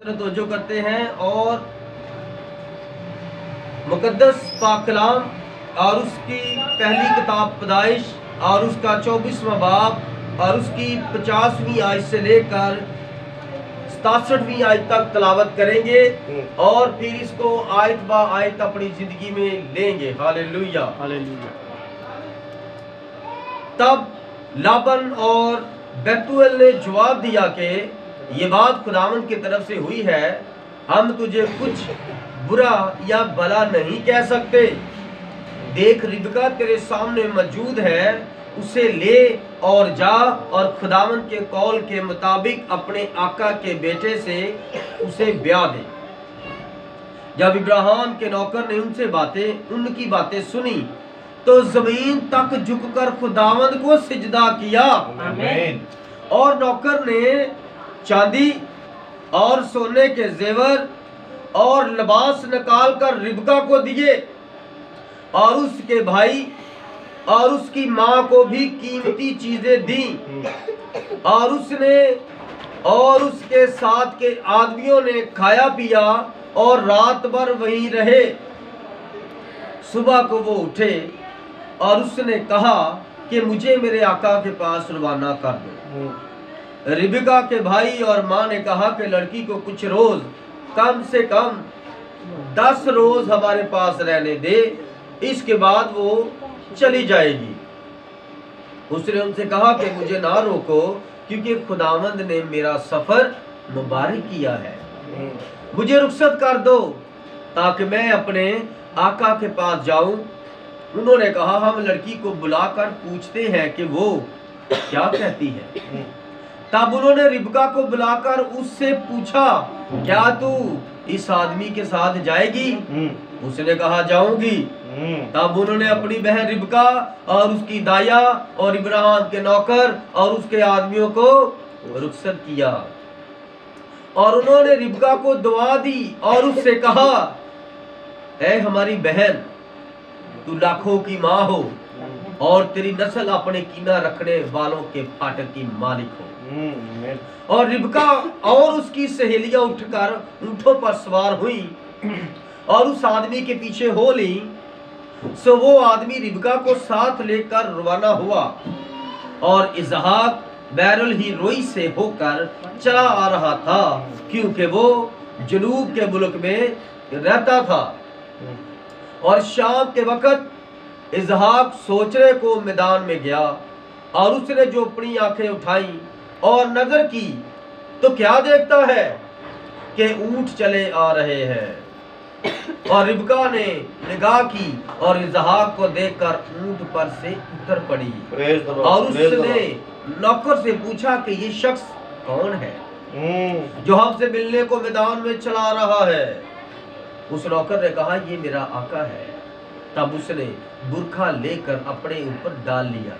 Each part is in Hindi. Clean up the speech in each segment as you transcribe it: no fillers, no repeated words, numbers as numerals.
तवज्जो करते हैं और मुकद्दस पाक कलाम और उसकी पहली किताब पैदाइश और उसका 24वां बाब और उसकी 50वीं आयत से लेकर 67वीं आयत तक तलावत करेंगे और फिर इसको आयत बा आयत अपनी जिंदगी में लेंगे। Hallelujah hallelujah. तब लाबन और बेतुएल ने जवाब दिया कि ये बात खुदावंद की तरफ से हुई है, हम तुझे कुछ बुरा या भला नहीं कह सकते। देख, रिबका तेरे सामने मौजूद है, उसे ले और जा और खुदावंद के कौल के मुताबिक अपने आका के बेटे से उसे ब्याह दे। जब इब्राहिम के नौकर ने उनकी बातें सुनी तो जमीन तक झुककर खुदावंद को सिजदा किया। आमीन। और नौकर ने चांदी और सोने के जेवर और लिबास निकाल कर रिबका को दिए और उसके भाई और उसकी मां को भी कीमती चीजें दी और उसने और उसके साथ के आदमियों ने खाया पिया और रात भर वहीं रहे। सुबह को वो उठे और उसने कहा कि मुझे मेरे आका के पास रवाना कर दो। रिबका के भाई और माँ ने कहा कि लड़की को कुछ रोज, कम से कम 10 रोज हमारे पास रहने दे, इसके बाद वो चली जाएगी। उसने उनसे कहा कि मुझे ना रोको, क्योंकि खुदावंद ने मेरा सफर मुबारक किया है। मुझे रुखसत कर दो ताकि मैं अपने आका के पास जाऊं। उन्होंने कहा, हम लड़की को बुलाकर पूछते हैं कि वो क्या कहती है। तब उन्होंने रिबका को बुलाकर उससे पूछा, क्या तू इस आदमी के साथ जाएगी? उसने कहा, जाऊंगी। तब उन्होंने अपनी बहन रिबका और उसकी दाया और इब्राहिम के नौकर और उसके आदमियों को रुखसत किया और उन्होंने रिबका को दुआ दी और उससे कहा, ऐ हमारी बहन, तू लाखों की माँ हो और तेरी नस्ल अपने कीना रखने वालों के फाटक की मालिक हो। और रिबका और उसकी सहेलियां उठकर ऊंटों पर सवार हुई और उस आदमी के पीछे हो ली। सो वो आदमी रिबका को साथ लेकर रवाना हुआ और इसहाक बैरल ही रोई से होकर चला आ रहा था, क्योंकि वो जनूब के मुल्क में रहता था। और शाम के वक्त इसहाक सोचने को मैदान में गया और उसने जो अपनी आंखें उठाई और नजर की तो क्या देखता है कि ऊंट चले आ रहे हैं। और रिबका ने निगाह की और इसहाक को देखकर ऊंट पर से उतर पड़ी और उसने नौकर से पूछा कि ये शख्स कौन है जो हमसे मिलने को मैदान में चला रहा है। उस नौकर ने कहा, ये मेरा आका है। तब उसने बुरखा लेकर अपने ऊपर डाल लिया।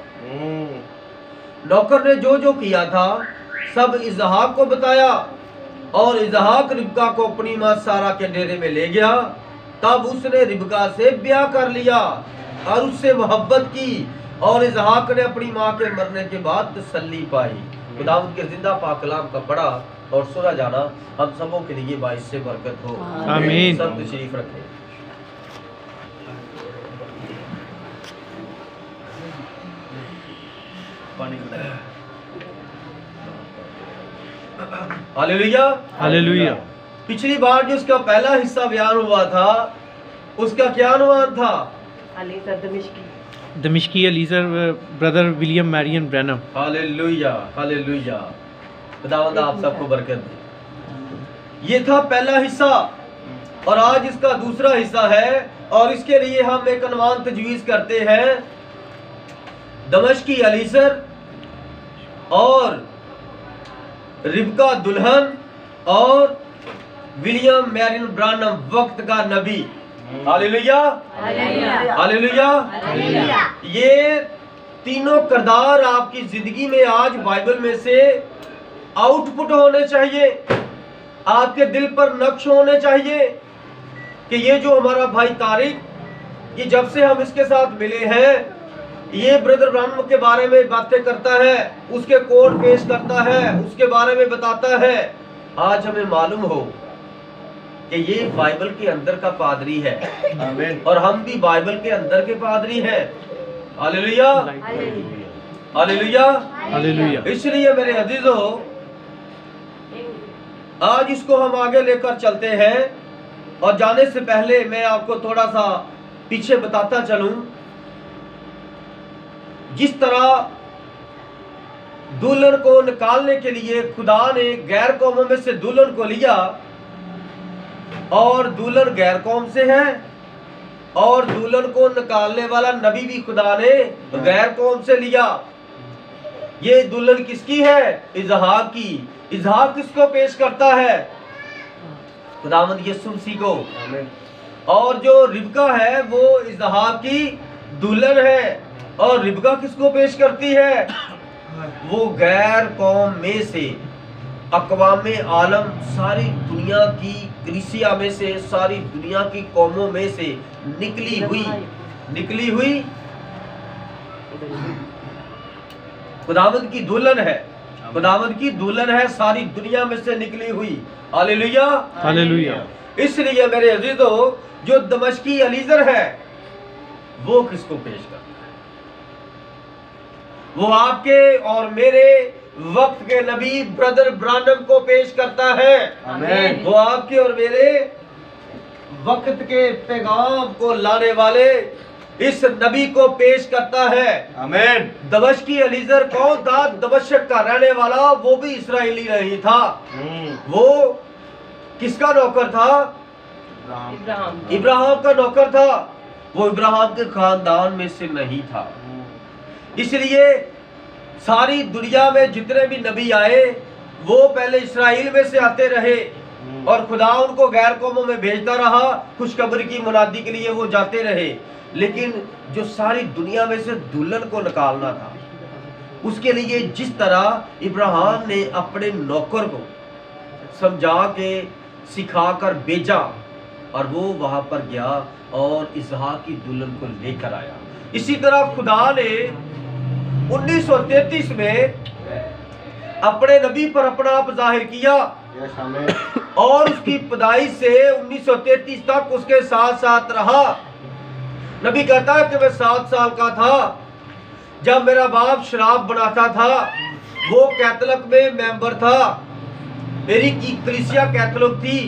नौकर ने जो जो किया था सब इसहाक को बताया और इसहाक रिबका को अपनी मां सारा के डेरे में ले गया। तब उसने रिबका से ब्याह कर लिया और उससे मोहब्बत की और इसहाक ने अपनी मां के मरने के बाद तसल्ली पाई। खुदावंद के जिंदा पाक कलाम का पढ़ा और सुना जाना हम सबों के लिए बाइस से बरकत हो। आमीन। सब तशरीफ रखें। Hallelujah hallelujah. पिछली बार जो उसका पहला हिस्सा बयान हुआ था उसका क्या अनुमान था? दमिश्की Eliezer brother William Marion Branham. Hallelujah hallelujah. खुदावंद आप सबको बरकत दे। ये था पहला हिस्सा और आज इसका दूसरा हिस्सा है और इसके लिए हम एक अनुमान तजवीज़ करते हैं। दमिश्की एलीजर और रिबका दुल्हन और विलियम मैरियन ब्रैनम वक्त का नबी। Hallelujah hallelujah. ये तीनों किरदार आपकी जिंदगी में आज बाइबल में से आउटपुट होने चाहिए, आपके दिल पर नक्श होने चाहिए कि ये जो हमारा भाई तारिक, ये जब से हम इसके साथ मिले हैं, ये ब्रदर ब्रैनम के बारे में बातें करता है, उसके कोड पेश करता है, उसके बारे में बताता है। आज हमें मालूम हो कि ये बाइबल के अंदर का पादरी है आमीन। और हम भी बाइबल के अंदर के पादरी हैं। Hallelujah, hallelujah, hallelujah. इसलिए मेरे अजीजों, आज इसको हम आगे लेकर चलते हैं। और जाने से पहले मैं आपको थोड़ा सा पीछे बताता चलूं। जिस तरह दुल्हन को निकालने के लिए खुदा ने गैर कौमों में से दुल्हन को लिया, और दुल्हन गैर कौम से है, और दुल्हन को निकालने वाला नबी भी खुदा ने गैर कौम से लिया। ये दुल्हन किसकी है? इजहाक की। इजहाक किसको पेश करता है? खुदावंद यीशु मसीह को। और जो रिबका है वो इजहाक की दुल्हन है। और रिबका किसको पेश करती है? वो गैर कौम में से, अक़वामे आलम, सारी दुनिया की कलीसिया में से, सारी दुनिया की कौमों में से निकली हुई खुदावंद की दुल्हन है। खुदावंद की दुल्हन है, सारी दुनिया में से निकली हुई। Hallelujah, hallelujah. इसलिए मेरे अजीजों, जो दमिश्की एलीज़र है वो किसको पेश करता है? वो आपके और मेरे वक्त के नबी ब्रदर ब्रानम को पेश करता है। आमीन। वो आपके और मेरे वक्त के पैगाम को लाने वाले इस नबी को पेश करता है। आमीन। दमिश्की एलीज़र कौन था? दमिश्क का रहने वाला, वो भी इस्राएली नहीं था। वो किसका नौकर था? इब्राहिम का नौकर था। वो इब्राहिम के खानदान में से नहीं था। इसलिए सारी दुनिया में जितने भी नबी आए वो पहले इस्राएल में से आते रहे, और खुदा उनको गैर कौमों में भेजता रहा। खुशखबरी की मुनादी के लिए वो जाते रहे। लेकिन जो सारी दुनिया में से दुल्हन को निकालना था, उसके लिए जिस तरह इब्राहिम ने अपने नौकर को समझा के सिखाकर भेजा, और वो वहां पर गया और इसहाक की दुल्हन को लेकर आया। इसी तरह खुदा ने 1933 में अपने नबी पर अपना आप जाहिर किया, और उसकी पैदाइश से 1933 तक उसके साथ साथ रहा। नबी कहता है कि मैं 7 साल का था जब मेरा बाप शराब बनाता था। वो कैथोलिक में मेंबर था। मेरी की कलीसिया कैथोलिक थी।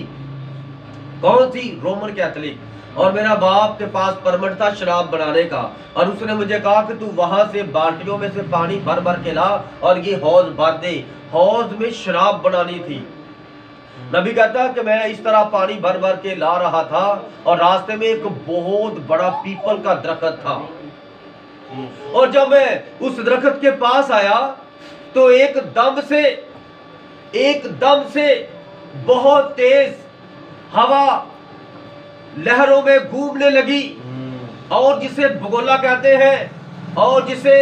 कौन सी? Roman Catholic. और मेरा बाप के पास परमिट था शराब बनाने का, और उसने मुझे कहा कि तू वहां से बाल्टियों में से पानी भर भर के ला और ये हौज भर दे। हौज में शराब बनानी थी। नबी कहता है कि मैं इस तरह पानी भर भर के ला रहा था, और रास्ते में एक बहुत बड़ा पीपल का दरख्त था। और जब मैं उस दरख्त के पास आया तो एकदम से बहुत तेज हवा लहरों में घूमने लगी, और जिसे भगोला कहते हैं, और जिसे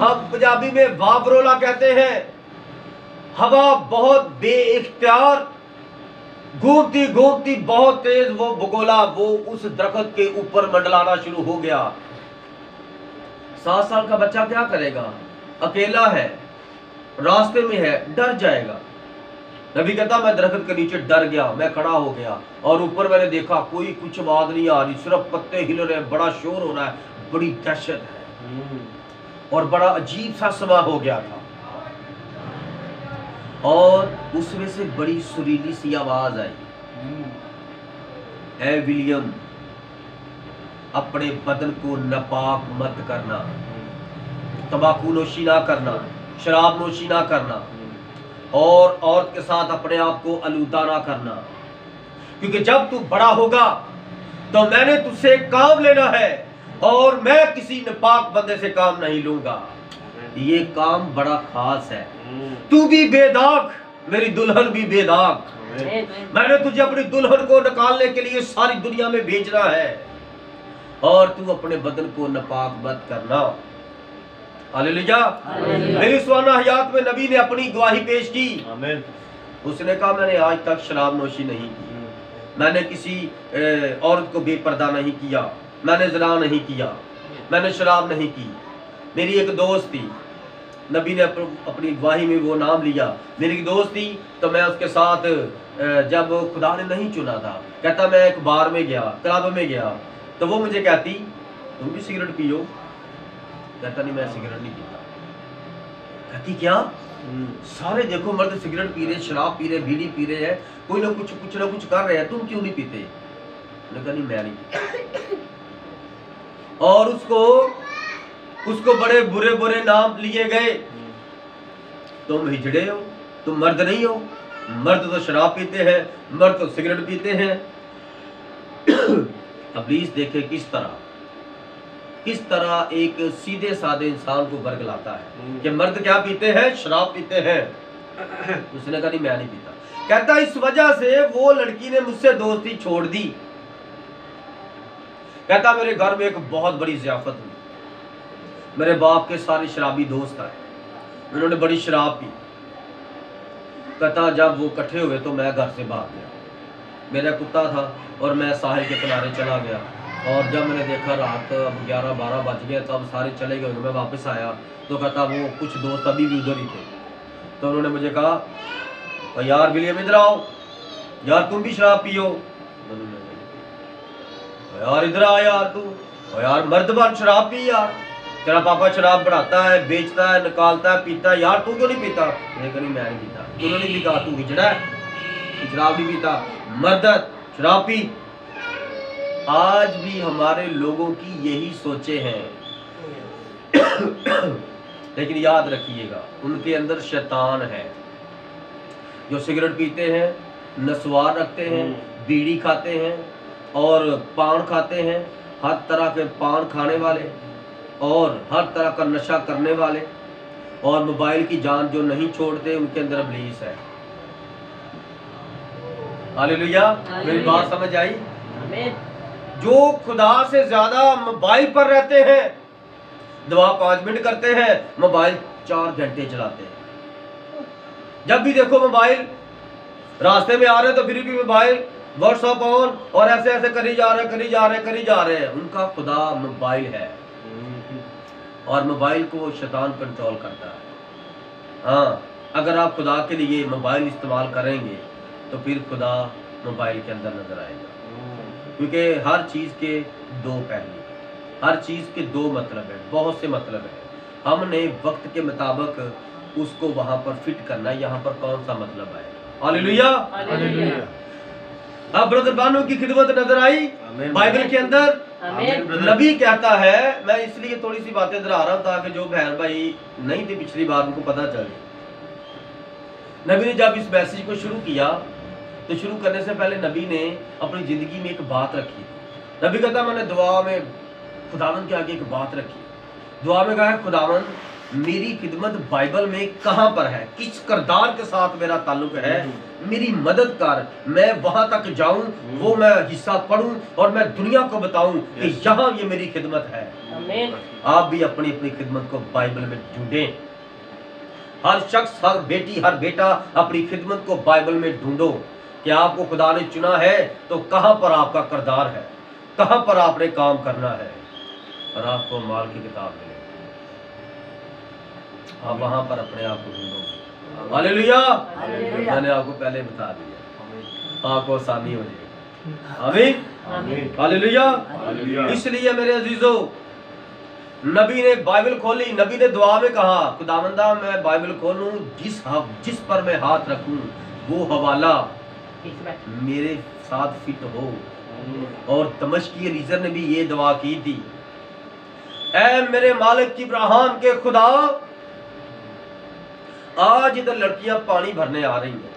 हम पंजाबी में वाबरोला कहते हैं। हवा बहुत बेइख्तियार घूमती घूमती बहुत तेज वो भगोला वो उस दरख्त के ऊपर मंडलाना शुरू हो गया। 7 साल का बच्चा क्या करेगा? अकेला है, रास्ते में है, डर जाएगा। नबी कहता मैं दरख्त के नीचे डर गया, मैं खड़ा हो गया, और ऊपर मैंने देखा कोई कुछ आवाज नहीं आ रही, सिर्फ पत्ते हिल रहे हैं, बड़ा शोर हो रहा है, बड़ी दहशत है, और बड़ा अजीब सा समा हो गया था। और उसमें से बड़ी सुरीली सी आवाज आई, ए विलियम, अपने बदन को नापाक मत करना, तंबाकू नोशी ना करना, शराब नोशी ना करना, और औरत के साथ अपने आप को आलूदा ना करना, क्योंकि जब तू बड़ा होगा तो मैंने तुझसे काम लेना है, और मैं किसी नापाक बंदे से काम नहीं लूंगा। ये काम बड़ा खास है। तू भी बेदाग, मेरी दुल्हन भी बेदाग। मैंने तुझे अपनी दुल्हन को निकालने के लिए सारी दुनिया में भेजना है, और तू अपने बदन को नापाक मत करना। हालेलुया। मेरी सुहाना हयात में नबी ने अपनी गवाही पेश की। आमीन। उसने कहा मैंने आज तक शराब नोशी नहीं की, मैंने किसी औरत को बेपर्दा नहीं किया, मैंने ज़िना नहीं किया, मैंने शराब नहीं की। मेरी एक दोस्त थी, नबी ने अपनी गवाही में वो नाम लिया। मेरी एक दोस्त थी तो मैं उसके साथ जब खुदा ने नहीं चुना था, कहता मैं एक बार में गया, क्लब में गया, तो वो मुझे कहती तुम भी सिगरेट पियो? कहता नहीं मैं सिगरेट नहीं पीता। कहती क्या? सारे देखो मर्द सिगरेट पी रहे, शराब पी रहे, बीड़ी पी रहे हैं, कोई ना कुछ कर रहे हैं, तुम क्यों नहीं पीते? मैंने कहा नहीं मैं नहीं पीता। और उसको बड़े बुरे बुरे नाम लिए गए, तुम हिजड़े हो, तुम मर्द नहीं हो, मर्द तो शराब पीते हैं, मर्द तो सिगरेट पीते हैं। इब्लीस देखे किस तरह एक सीधे साधे इंसान को बरगलाता है कि मर्द क्या पीते हैं? शराब पीते हैं। उसने कहा नहीं मैं नहीं पीता। कहता इस वजह से वो लड़की ने मुझसे दोस्ती छोड़ दी। कहता मेरे घर में एक बहुत बड़ी ज़ियाफत हुई, मेरे बाप के सारे शराबी दोस्त आए, उन्होंने बड़ी शराब पी। कहता जब वो इकट्ठे हुए तो मैं घर से भाग गया, मेरा कुत्ता था और मैं साहिल के किनारे चला गया। और जब मैंने देखा रात अब 11-12 बज गए, तब सारे चले गए, मैं वापस आया तो कहता वो कुछ दोस्त अभी भी उधर ही थे। तो उन्होंने मुझे कहा यार विलियम इधर आओ, यार तुम भी शराब पियो? यार इधर आ यार तू, यार मर्द बन शराब पी यार, तेरा पापा शराब बढ़ाता है, बेचता है, निकालता है, पीता है, यार तू क्यों नहीं पीता? मैंने नहीं मैं नहीं पीता। उन्होंने भी कहा तू हिजड़ा है, शराब नहीं पीता, मर्द शराब पी। आज भी हमारे लोगों की यही सोचे हैं। लेकिन याद रखिएगा उनके अंदर शैतान है, जो सिगरेट पीते हैं, नस्वार रखते हैं, बीड़ी खाते हैं और पान खाते हैं, हर तरह के पान खाने वाले और हर तरह का नशा करने वाले, और मोबाइल की जान जो नहीं छोड़ते, उनके अंदर इब्लीस है। हालेलुया, मेरी बात समझ आई? जो खुदा से ज्यादा मोबाइल पर रहते हैं, दुआ 5 मिनट करते हैं, मोबाइल 4 घंटे चलाते हैं। जब भी देखो मोबाइल, रास्ते में आ रहे तो फिर भी मोबाइल, व्हाट्सएप ऑन, और ऐसे ऐसे करी जा रहे हैं। उनका खुदा मोबाइल है और मोबाइल को शैतान कंट्रोल करता है। हाँ, अगर आप खुदा के लिए मोबाइल इस्तेमाल करेंगे तो फिर खुदा मोबाइल के अंदर नजर आएगा, क्योंकि हर चीज़ के 2 पहलू, हर चीज़ के 2 मतलब है, बहुत से मतलब है। हमने वक्त के मुताबिक उसको वहाँ पर फिट करना है, यहाँ पर कौन सा मतलब है। Hallelujah, hallelujah. अब ब्रदर बानो की खिदमत नजर आई बाइबल के अंदर। नबी कहता है, मैं इसलिए थोड़ी सी बातें दोहरा रहा हूँ ताकि जो बहन भाई नहीं थे पिछली बार उनको पता चले। नबी ने जब इस मैसेज को शुरू किया तो शुरू करने से पहले नबी ने अपनी जिंदगी में एक बात रखी। नबी कहता मैंने दुआ में खुदावंद के आगे एक बात रखी, दुआ में कहा खुदावंद मेरी खिदमत बाइबल में कहाँ पर है, किस किरदार के साथ मेरा ताल्लुक है, मेरी मदद कर, मैं वहां तक जाऊं, वो मैं हिस्सा पढ़ूं और मैं दुनिया को बताऊं कि यहाँ ये मेरी खिदमत है। आप भी अपनी अपनी खिदमत को बाइबल में ढूंढें। हर शख्स, हर बेटी, हर बेटा अपनी खिदमत को बाइबल में ढूंढो कि आपको खुदा ने चुना है तो कहाँ पर आपका किरदार है, कहाँ पर आपने काम करना है, और आपको माल की किताब मिले, आप वहां पर अपने आप को ढूंढो। हालेलुया, मैंने आपको पहले बता दिया, आपको आसानी हो जाएगी। आमीन, हालेलुया। इसलिए मेरे अजीजों, नबी ने बाइबल खोली, नबी ने दुआ में कहा खुदावंदा मैं बाइबल खोलूं, जिस पर मैं हाथ रखूं वो हवाला मेरे साथ फिट हो। और दमिश्की रीजर ने भी ये दुआ की थी, ऐ मेरे मालिक इब्राहिम के खुदा, आज इधर लड़कियां पानी भरने आ रही हैं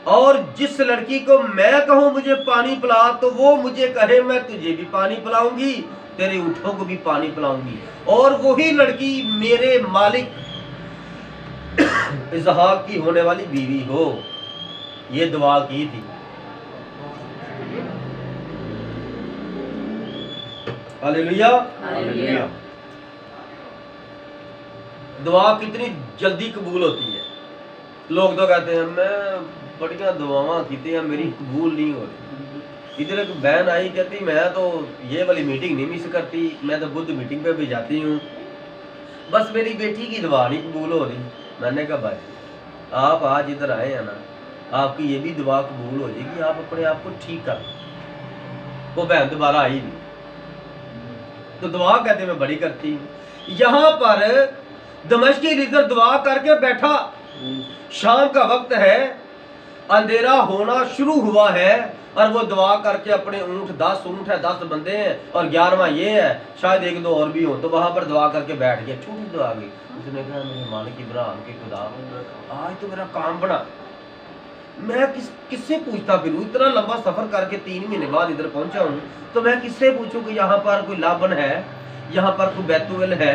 और जिस लड़की को मैं कहूं मुझे पानी पिला तो वो मुझे कहे मैं तुझे भी पानी पिलाऊंगी, तेरे ऊँटों को भी पानी पिलाऊंगी, और वही लड़की मेरे मालिक इसहाक की होने वाली बीवी हो। ये दुआ की थी। Hallelujah, hallelujah. दुआ कितनी जल्दी कबूल होती है। लोग तो कहते हैं मैं बड़िया दुआवां की हैं, मेरी कबूल नहीं हो रही। इधर एक बहन आई, कहती मैं तो ये वाली मीटिंग नहीं मिस करती, मैं तो बुद्ध मीटिंग पे भी जाती हूँ, बस मेरी बेटी की दुआ नहीं कबूल हो रही। मैंने कहा भाई आप आज इधर आए हैं ना, आपकी ये भी दुआ कबूल हो जाएगी, आप अपने आप को ठीक कर। वो बहन दोबारा आई नहीं, तो दुआ कहते मैं बड़ी करती हूँ। यहाँ पर दमिश्की लीडर दुआ करके बैठा, शाम का वक्त है, अंधेरा होना शुरू हुआ है, और वो दुआ करके अपने ऊँट 10 ऊँट है, 10 बंदे हैं और 11वां ये है, शायद 1-2 और भी हो, तो वहां पर दुआ करके बैठ गया। छोटी दुआ गई, उसने कहा मेरे मालिक इब्राहिम के खुदा आज तो मेरा काम बना, मैं किससे पूछता फिरूं, इतना लंबा सफर करके 3 महीने बाद इधर पहुंचा हूं, तो मैं किससे पूछूं कि यहाँ पर कोई लाबन है, यहाँ पर कोई बैतुल है,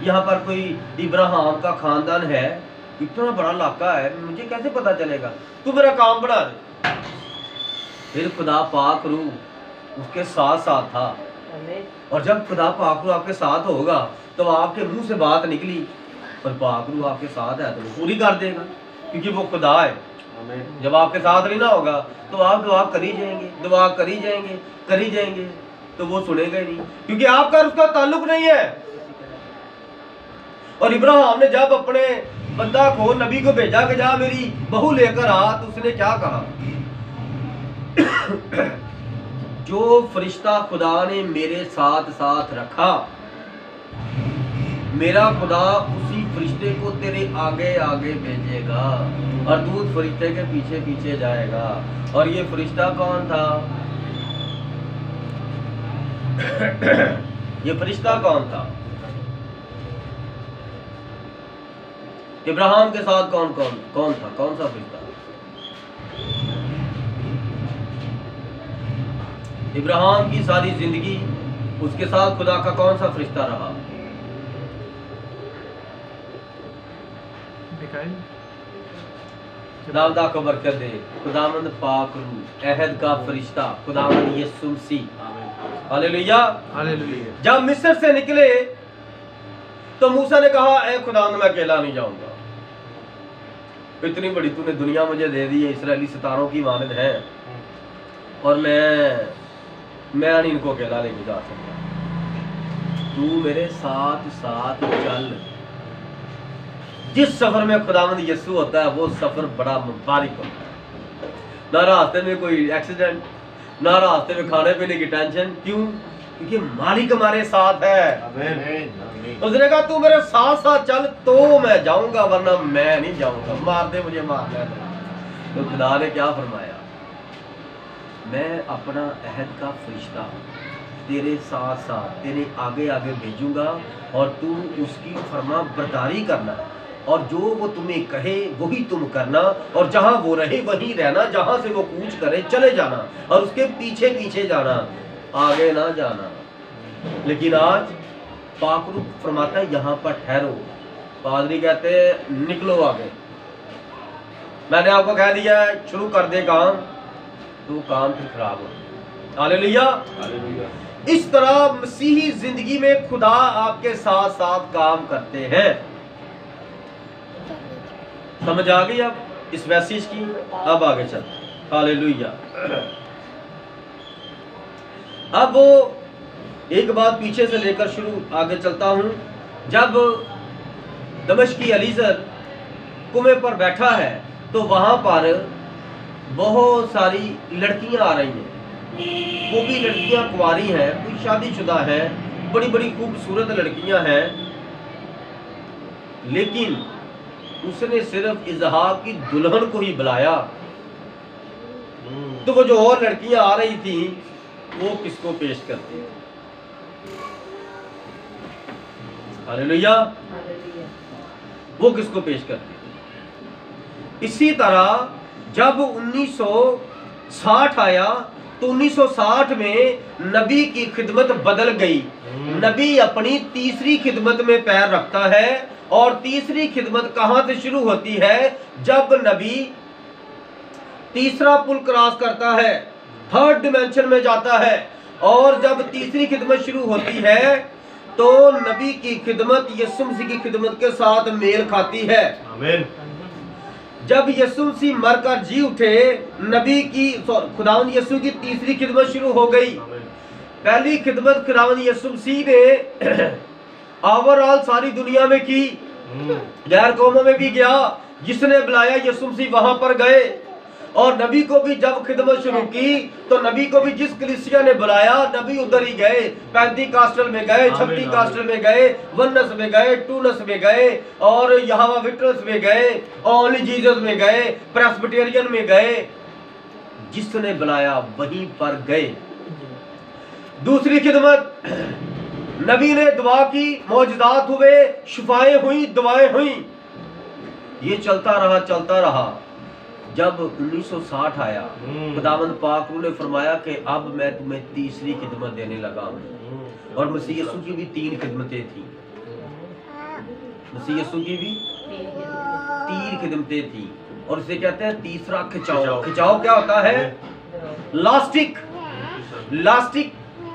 यहाँ पर कोई इब्राहिम का खानदान है, इतना बड़ा इलाका है, मुझे कैसे पता चलेगा, तू मेरा काम बना दे। फिर खुदा पाक रूह उसके साथ साथ था, और जब खुदा पाक रूह आपके साथ होगा तो आपके मुंह से बात निकली और पाक रूह आपके साथ है तो वो पूरी कर देगा, क्योंकि वो खुदा है। जब आपके साथ नहीं ना होगा तो आप दुआ करी जाएंगे, दुआ करी जाएंगे, करी जाएंगे, तो वो सुनेगा ही नहीं, क्योंकि आपका उसका ताल्लुक नहीं है। और इब्राहिम ने जब अपने बंदा को, नबी को भेजा कि जा मेरी बहू लेकर आ, तो उसने क्या कहा, जो फरिश्ता खुदा ने मेरे साथ साथ रखा, मेरा खुदा उसी फरिश्ते को तेरे आगे आगे भेजेगा और तू उस फरिश्ते के पीछे पीछे जाएगा। और ये फरिश्ता कौन था? ये फरिश्ता कौन था? इब्राहिम के साथ कौन था? कौन सा फरिश्ता? इब्राहिम की सारी जिंदगी उसके साथ खुदा का कौन सा फरिश्ता रहा? खुदावंद को बरकत दे, खुदावंद पाक रूह, अहद का फरिश्ता खुदावंद यीशु मसीह, हालेलुया हालेलुया। जब मिस्र से निकले तो मूसा ने कहा ए खुदावंद मैं अकेला नहीं जाऊंगा, इतनी बड़ी तूने दुनिया मुझे दे दी है, इस्राएली सितारों की मानद है, और मैं नहीं इनको अकेला लेके जा सकता, तू मेरे साथ साथ चल। जिस सफर में खुदावंद यीशु होता है वो सफर बड़ा मुबारक होता है, ना रास्ते में कोई एक्सीडेंट, ना रास्ते में खाने पीने की टेंशन। क्यों? क्योंकि मालिक हमारे साथ है। उसने कहा तू मेरे साथ साथ चल तो मैं जाऊंगा, वरना मैं नहीं जाऊंगा, मार दे मुझे, मार दे। तो खुदा ने क्या फरमाया, मैं अपना अहद का फरिश्ता तेरे साथ साथ तेरे आगे आगे भेजूंगा और तू उसकी फरमा बरदारी करना, और जो वो तुम्हें कहे वही तुम करना, और जहां वो रहे वहीं रहना, जहां से वो कूच करे चले जाना, और उसके पीछे पीछे जाना, आगे ना जाना। लेकिन आज पाक रूह फरमाता है यहाँ पर ठहरो, पादरी कहते हैं निकलो आगे, मैंने आपको कह दिया शुरू कर दे काम, तो काम फिर खराब हो। Hallelujah hallelujah. इस तरह मसीही जिंदगी में खुदा आपके साथ साथ काम करते हैं। समझ आ गई अब इस मैसेज की? अब आगे चल, हालेलुया। अब वो एक बात पीछे से लेकर शुरू आगे चलता हूं। जब दमिश्की एलीजर कुएं पर बैठा है तो वहां पर बहुत सारी लड़कियां आ रही हैं, वो भी लड़कियां कुंवारी हैं, कोई शादीशुदा हैं, बड़ी बड़ी खूबसूरत लड़कियां हैं, लेकिन उसने सिर्फ इजहाक की दुल्हन को ही बुलाया। तो वो जो और लड़कियां आ रही थी वो किसको पेश करती? हालेलुया, वो किसको पेश करती? इसी तरह जब 1960 आया तो 1960 में नबी की खिदमत बदल गई। नबी अपनी तीसरी खिदमत में पैर रखता है, और तीसरी खिदमत कहां से शुरू होती है? जब नबी तीसरा पुल क्रॉस करता है, थर्ड डिमेंशन में जाता है, और जब तीसरी खिदमत शुरू होती है तो नबी की खिदमत यीशु मसीह की खिदमत के साथ मेल खाती है। आमीन। जब यीशु मसीह मरकर जी उठे, नबी की खुदावंद यीशु की तीसरी खिदमत शुरू हो गई। पहली खिदमत खुदावंद यीशु मसीह ने ओवरऑल सारी दुनिया में की, गैर कौमों में भी गया। जिसने बुलाया यीशु मसीह वहां पर गए। और नबी को भी जब खिदमत शुरू की तो नबी को भी जिस कलीसिया ने बुलाया नबी उधर ही गए। पेंटिकॉस्टल में गए, छत्तीकॉस्टल में गए, वनस में गए, टूनस में गए, और यहोवा विटनेस में गए, ओनली जीसस में गए, प्रेस्बिटेरियन में गए। जिसने बुलाया वहीं पर गए। दूसरी खिदमत, नबी ने दुआ की, मौजदात हुए, शिफाएं हुई, दुआएं हुई। ये चलता रहा। जब 1960 आया, खुदावंद पाक ने फरमाया कि अब मैं तुम्हें तीसरी खिदमत देने लगा हूं। और मसीह यीशु की भी 3 खिदमतें थी। मसीह यीशु की भी 3 खिदमतें थी। और इसे कहते हैं तीसरा खिंचाव। खिंचाव क्या होता है? लास्टिक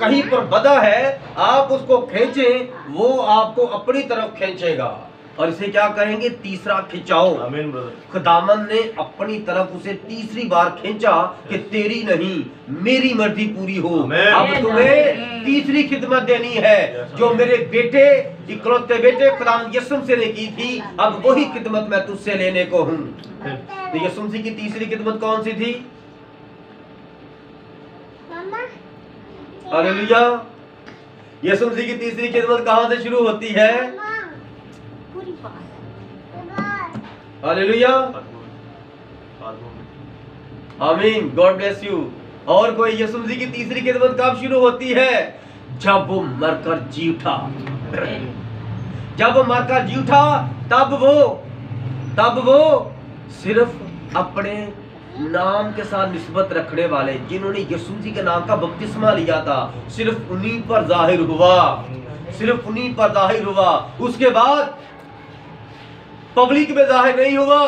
कहीं पर बंधा है, आप उसको खींचें, वो आपको अपनी तरफ खींचेगा। और इसे क्या कहेंगे? तीसरा खिंचाव। आमीन ब्रदर। खुदावन ने अपनी तरफ उसे तीसरी बार खींचा कि तेरी नहीं मेरी मर्जी पूरी हो। अब तुम्हें तीसरी खिदमत देनी है जो मेरे बेटे, इकलौते बेटे खुदावन यीशु मसीह ने की थी। अब वही खिदमत मैं तुझसे लेने को हूँ। तो यीशु मसीह की तीसरी खिदमत कौन सी थी? हालेलुया। यीशु मसीह की तीसरी खिदमत कहां से शुरू होती है? हालेलुया, आमीन, गॉड ब्लेस यू। और कोई? यीशु मसीह की तीसरी खिदमत कब शुरू होती है? जब वो मरकर जी उठा। जब वो मरकर जी उठा तब वो सिर्फ अपने नाम के साथ निस्बत रखने वाले जिन्होंने यीशु मसीह के नाम का बपतिस्मा लिया था, सिर्फ उन्हीं पर जाहिर हुआ। सिर्फ उन्हीं पर जाहिर हुआ। उसके बाद पब्लिक में जाहिर नहीं हुआ,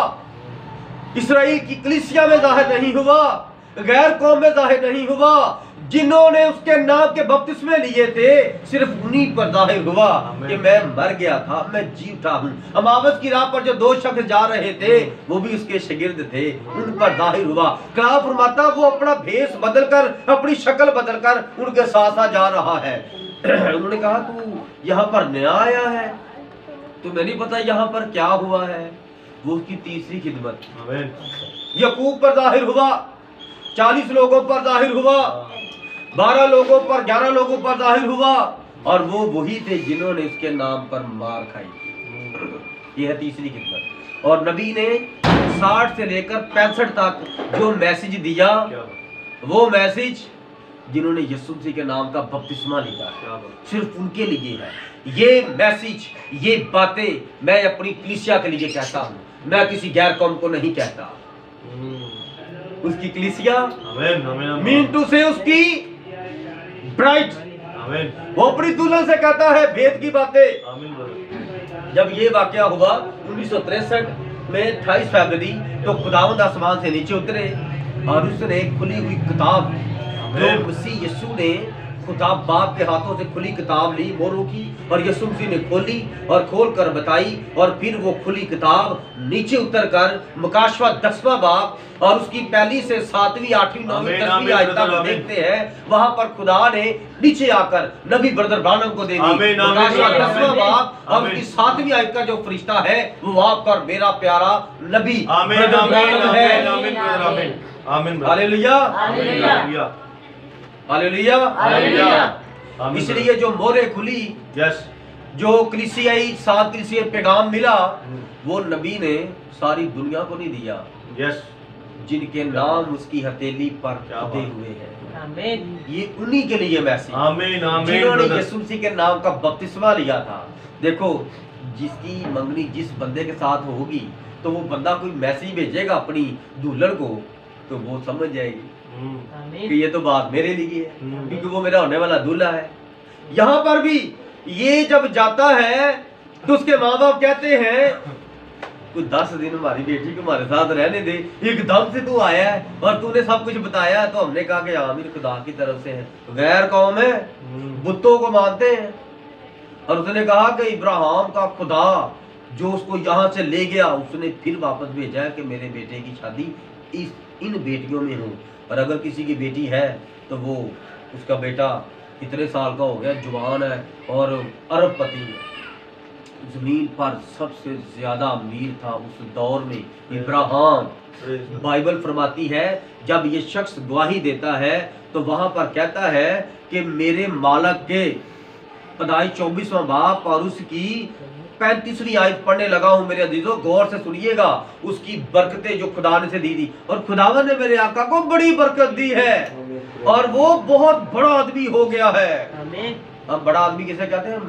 इस्राएल की कलीसिया में जाहिर नहीं हुआ, गैर कौम में जाहिर नहीं हुआ। जिन्होंने उसके नाम के बपतिस्मे लिए थे सिर्फ उन्हीं पर जाहिर हुआ कि मैं मर गया था, मैं जी उठा हूं। अमावस की राह पर जो 2 शख्स जा रहे थे वो भी उसके शागिर्द थे, उन पर जाहिर हुआ। कलाम फरमाता वो अपना भेष बदलकर, अपनी शक्ल बदलकर उनके साथ साथ जा रहा है। उन्होंने कहा तू यहाँ पर नया आया है, तुम्हें नहीं पता यहाँ पर क्या हुआ है? वो उसकी तीसरी खिदमत। यकूब पर जाहिर हुआ, 40 लोगों पर जाहिर हुआ, 12 लोगों पर, 11 लोगों पर जाहिर हुआ। और वो वही थे जिन्होंने उसके नाम पर मार खाई थी। यह है तीसरी खिदमत। और नबी ने 60 से लेकर 65 तक जो मैसेज दिया, वो मैसेज जिन्होंने यीशु मसीह के नाम का बपतिस्मा लिया है, सिर्फ उनके लिए है। ये मैसेज, ये बातें मैं अपनी कलीसिया के लिए कहता हूँ, मैं किसी गैर कौम को नहीं कहता। उसकी कलीसिया, मीन टू से उसकी ब्राइड, वो अपनी दुल्हन से कहता है भेद की बातें। जब ये वाकया हुआ 1963 में 28 फरवरी, तो खुदावंद आसमान से नीचे उतरे और उसने खुली हुई किताब, जो मसीह यीशु ने खुदा बाप के हाथों से खुली किताब ली, मोरों की, और यीशु मसीह ने खोली और खोल कर बताई। और फिर वो खुली किताब नीचे उतर कर मुकाशवा 10वां बाब और उसकी 1 से 7वीं 8वीं 9वीं 10वीं आयत तक देखते हैं। वहां पर खुदा ने नीचे आकर नबी ब्रदर ब्रानम को दे दी मुकाशवा 10वां बाब और उसकी 7वीं आयत का जो फरिश्ता है वो आपका मेरा प्यारा नबी ब्रदर ब्रानम है। Hallelujah, hallelujah, hallelujah. इसलिए जो मोहरें खुली, जो कलीसियाई 7 कलीसिया पैगाम मिला, वो नबी ने सारी दुनिया को नहीं दिया। जिनके नाम उसकी हथेली पर खुदे हुए हैं, ये उन्हीं के लिए मैसेज, जिन्होंने यीशु मसीह के नाम का बपतिस्मा लिया था। देखो, जिसकी मंगनी जिस बंदे के साथ होगी तो वो बंदा कोई मैसेज भेजेगा अपनी दुल्हन को, तो वो समझ जाएगी कि ये तो बात मेरे लिए है, क्योंकि वो मेरा होने वाला दूल्हा है। यहाँ पर भी ये जब जाता है तो उसके माँ बाप कहते हैं कुछ 10 दिन हमारी बेटी को हमारे साथ रहने दे, एकदम से तू आया है और तूने सब कुछ बताया। तो हमने कहा कि आमिर खुदा की तरफ से है, गैर कौम है, बुतों को मानते हैं। और उसने कहा कि इब्राहिम का खुदा जो उसको यहाँ से ले गया, उसने फिर वापस भेजा कि मेरे बेटे की शादी इन बेटियों में हो, और अगर किसी की बेटी है तो वो उसका बेटा इतने साल का हो गया, जवान है और अरबपति है। जमीन पर सबसे ज्यादा अमीर था उस दौर में इब्राहिम। बाइबल फरमाती है जब ये शख्स गवाही देता है तो वहां पर कहता है कि मेरे मालक के पदाई 24वां बाप और उसकी 35वीं आयत पढ़ने लगा हूं। मेरे अजीजों गौर से सुनिएगा, उसकी बरकतें जो खुदा ने से दी थी, और खुदावन ने मेरे आका को बड़ी बरकत दी है और वो बहुत बड़ा आदमी हो गया है। अब बड़ा आदमी किसे कहते हैं?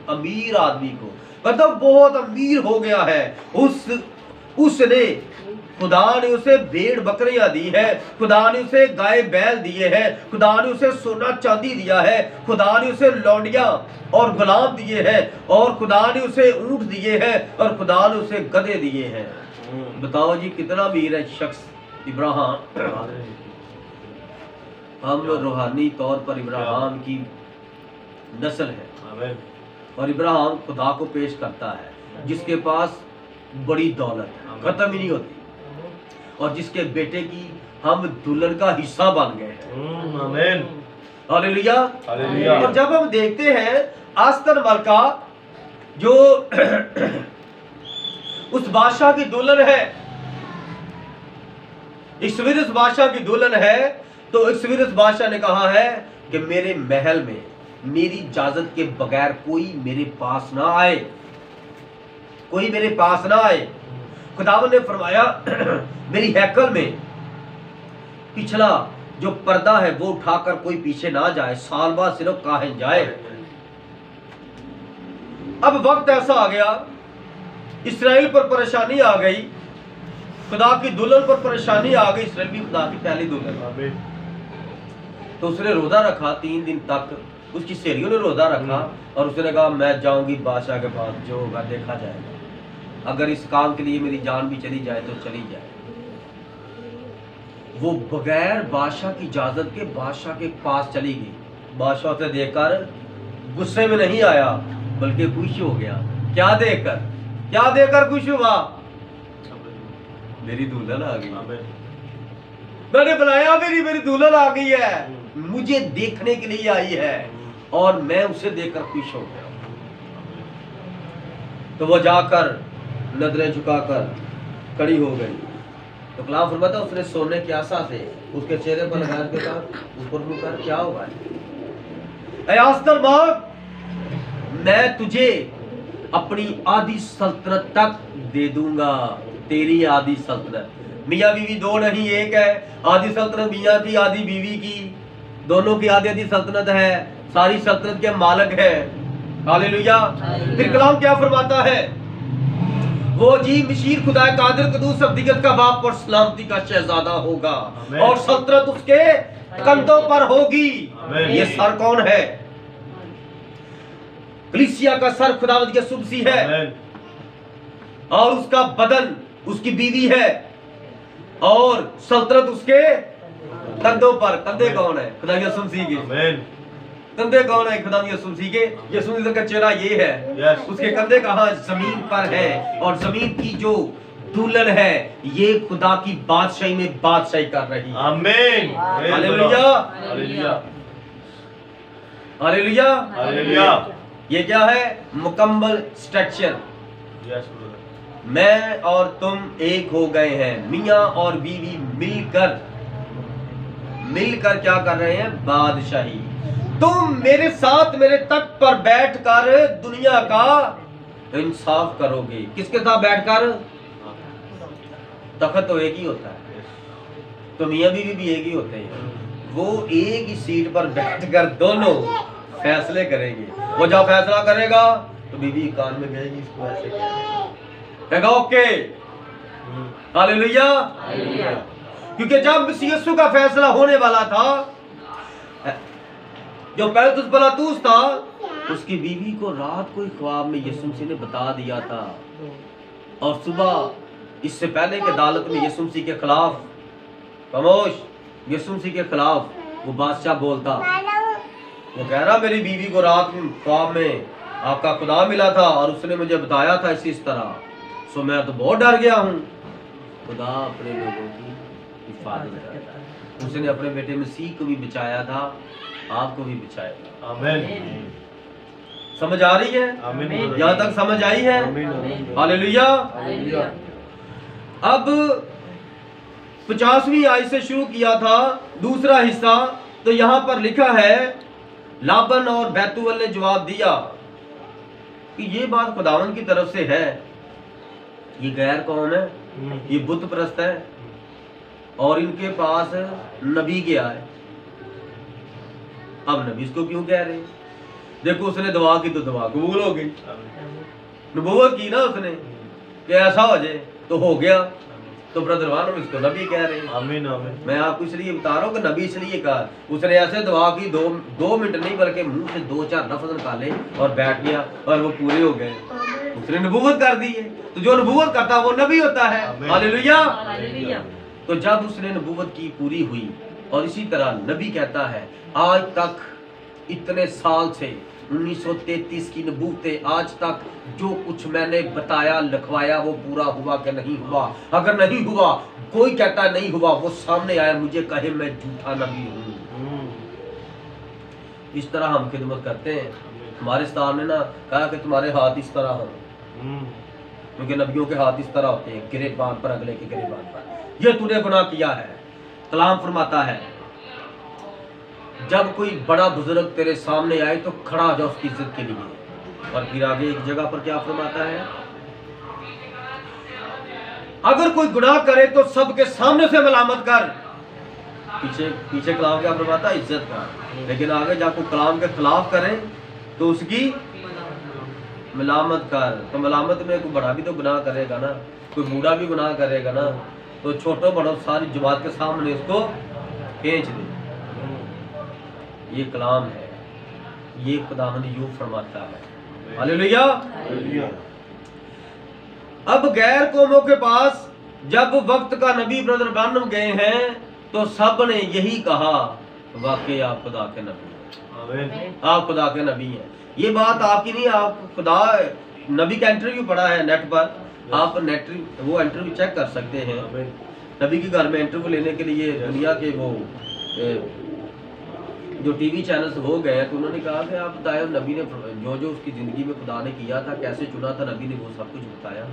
अमीर आदमी को, मतलब बहुत अमीर हो गया है। उसने खुदा ने उसे भेड़ बकरियां दी है, खुदा ने उसे गाय बैल दिए हैं, खुदा ने उसे सोना चांदी दिया है, खुदा ने उसे लौंडियां और गुलाम दिए हैं, और खुदा ने उसे ऊंट दिए हैं, और खुदा ने उसे गधे दिए हैं। बताओ जी कितना अमीर है शख्स इब्राहिम। हम रूहानी तौर पर इब्राहिम की नस्ल है और इब्राहिम खुदा को पेश करता है जिसके पास बड़ी दौलत है, खत्म ही नहीं होती, और जिसके बेटे की हम दुल्हन का हिस्सा बन गए हैं। हालेलुया। और जब हम देखते हैं आस्तन मलका जो उस बादशाह की दुल्हन है, इक्सविरुस बादशाह की दुल्हन है, तो इक्सविरुस बादशाह ने कहा है कि मेरे महल में मेरी इजाजत के बगैर कोई मेरे पास ना आए, कोई मेरे पास ना आए। खुदावन ने फरमाया मेरी हैकल में पिछला जो पर्दा है वो उठाकर कोई पीछे ना जाए, साल बाद सिर्फ काहिन जाए। अब वक्त ऐसा आ गया, इस्राएल पर परेशानी आ गई, खुदा की दुल्हन पर परेशानी आ गई। इस्राएल भी खुदा की पहली दुल्हन, तो उसने रोजा रखा 3 दिन तक, उसकी सहेलियों ने रोजा रखा और उसने कहा मैं जाऊंगी बादशाह के पास, जो होगा देखा जाएगा, अगर इस काम के लिए मेरी जान भी चली जाए तो चली जाए। वो बगैर बादशाह की इजाजत के बादशाह के पास चली गई। बादशाह से देखकर गुस्से में नहीं आया बल्कि खुश हो गया। क्या देकर खुश हुआ? मेरी दुल्हन आ गई, मैंने बुलाया, मेरी दुल्हन आ गई है, मुझे देखने के लिए आई है और मैं उसे देखकर खुश हो गया। तो वो जाकर नजरें झुकाकर खड़ी हो गई। तो कलाम फरमाता उसने सोने की आशा से उसके चेहरे पर लगाया के साथ ऊपर मुंह कर क्या हुआ है? आस्तर बाप, मैं तुझे अपनी आधी सल्तनत तक दे दूंगा, तेरी आधी सल्तनत। मियाँ बीवी दो नहीं एक है, आधी सल्तनत मियाँ की आधी बीवी की, दोनों की आधी आधी सल्तनत है, सारी सल्तनत के मालिक है। हालेलुया। फिर कलाम क्या फरमाता है? वो जी मशीर खुदा कादिर कदूस अब्दियत का बाप और सलामती का शहजादा होगा और सल्तनत उसके कंधों पर होगी। ये सर कौन है? कलीसिया का सर खुदावंद यसुह मसीह है और उसका बदन उसकी बीवी है और सल्तनत उसके कंधों पर। कंधे कौन है? खुदा यसुह मसीह के। कंधे कौन है? खुदा यसुह मसीह के। यसुह मसीह का चेहरा ये है, उसके कंधे कहाँ? जमीन पर है, और जमीन की जो दुल्हन है ये खुदा की बादशाही में बादशाही कर रही है। आमीन। Hallelujah, hallelujah, hallelujah. ये क्या है? मुकम्मल स्ट्रक्चर। मैं और तुम एक हो गए हैं, मियाँ और बीवी मिलकर क्या कर रहे हैं? बादशाही। तुम मेरे साथ मेरे तख्त पर बैठकर दुनिया का इंसाफ करोगे। किसके साथ बैठकर? तख्त तो एक ही होता है, तो मियाँ बीवी भी एक ही होते हैं। वो एक ही सीट पर बैठकर दोनों फैसले करेंगे। वो जब फैसला करेगा तो बीवी कान में कहेगी इसको ऐसे कहेगा ओके। हालेलुया। क्योंकि जब मसीह यीशु का फैसला होने वाला था, जो पिलातुस पिलातुस था उसकी बीवी को रात को ख्वाब में यीशु मसीह ने बता दिया था, और सुबह इससे पहले कि अदालत में यीशु मसीह के खिलाफ खामोश यीशु मसीह के खिलाफ वो बादशाह बोलता, वो कह रहा मेरी बीवी को रात ख्वाब में आपका खुदा मिला था और उसने मुझे बताया था इस तरह, सो मैं तो बहुत डर गया हूँ। खुदा अपने लोगों की हिफाजत करता है। उसने अपने बेटे मसीह को भी बचाया था, आपको भी बचाएगा। आमीन। समझ आ रही है? आमीन। यहाँ तक समझ आई है? आमीन। हालेलुया। अब 50वीं आयत से शुरू किया था दूसरा हिस्सा, तो यहाँ पर लिखा है लाबन और बैतूएल ने जवाब दिया कि ये बात खुदावन की तरफ से है, ये गैर कौम है, ये बुत परस्त है और इनके पास नबी गया है। अब नबी इसको क्यों कह रहे हैं? देखो उसने दुआ की तो दुआ कबूल हो गई, नबूवत की ना उसने कि ऐसा हो जाए तो हो गया। तो ब्रदर वालों इसको नबी कह रहे हैं। आमीन। आमीन। मैं आपको इसलिए बता रहा हूँ कि नबी इसलिए कहा, उसने ऐसे दुआ की, दो मिनट नहीं बल्कि मुंह से 2-4 लफ्ज निकाले और बैठ गया और वो पूरे हो गए। उसने नबूवत कर दी है। तो जो नबूवत करता है वो नबी होता है। हालेलुया। तो जब उसने नबूवत की पूरी हुई, और इसी तरह नबी कहता है आज तक इतने साल से 1933 की नबूवतें आज तक जो कुछ मैंने बताया लिखवाया वो पूरा हुआ कि नहीं हुआ? अगर नहीं हुआ, कोई कहता नहीं हुआ, वो सामने आया मुझे कहे मैं झूठा नबी हूँ। इस तरह हम खिदमत करते हैं। हमारे सामने ना कहा कि तुम्हारे हाथ इस तरह हो, क्योंकि नबियों के हाथ इस तरह होते हैं, गिरेबान पर अगले के गिरेबान पर। ये तूने गुनाह किया है। कलाम फरमाता है जब कोई बड़ा बुजुर्ग तेरे सामने आए तो खड़ा हो जा उसकी इज्जत के लिए। और फिर आगे एक जगह पर क्या फरमाता है, अगर कोई गुनाह करे तो सबके सामने से मलामत कर। पीछे कलाम क्या फरमाता है, इज्जत कर। लेकिन आगे जाकर कलाम के खिलाफ करे तो उसकी मलामत कर। तो मलामत में कोई बड़ा भी तो गुनाह करेगा ना, कोई बूढ़ा भी गुनाह करेगा ना, तो छोटो बड़ो सारी जमात के सामने उसको खींच दे। ये कलाम है, ये खुदावंद यूं फरमाता है। हालेलुया। अब गैर कौमों के पास जब वक्त का नबी ब्रदर ब्रानम गए हैं तो सब ने यही कहा वाकई आप खुदा के नबी हैं, आप खुदा के नबी हैं। ये बात आपकी नहीं, आप खुदा नबी का इंटरव्यू पढ़ा है नेट पर, आप नेट वो इंटरव्यू चेक कर सकते हैं। नबी के घर में इंटरव्यू लेने के लिए दुनिया के वो जो टीवी चैनल्स हो गए हैं, तो उन्होंने कहा कि आप बताएं नबी ने जो जो उसकी ज़िंदगी में खुदा ने किया था, कैसे चुना था, नबी ने वो सब कुछ बताया।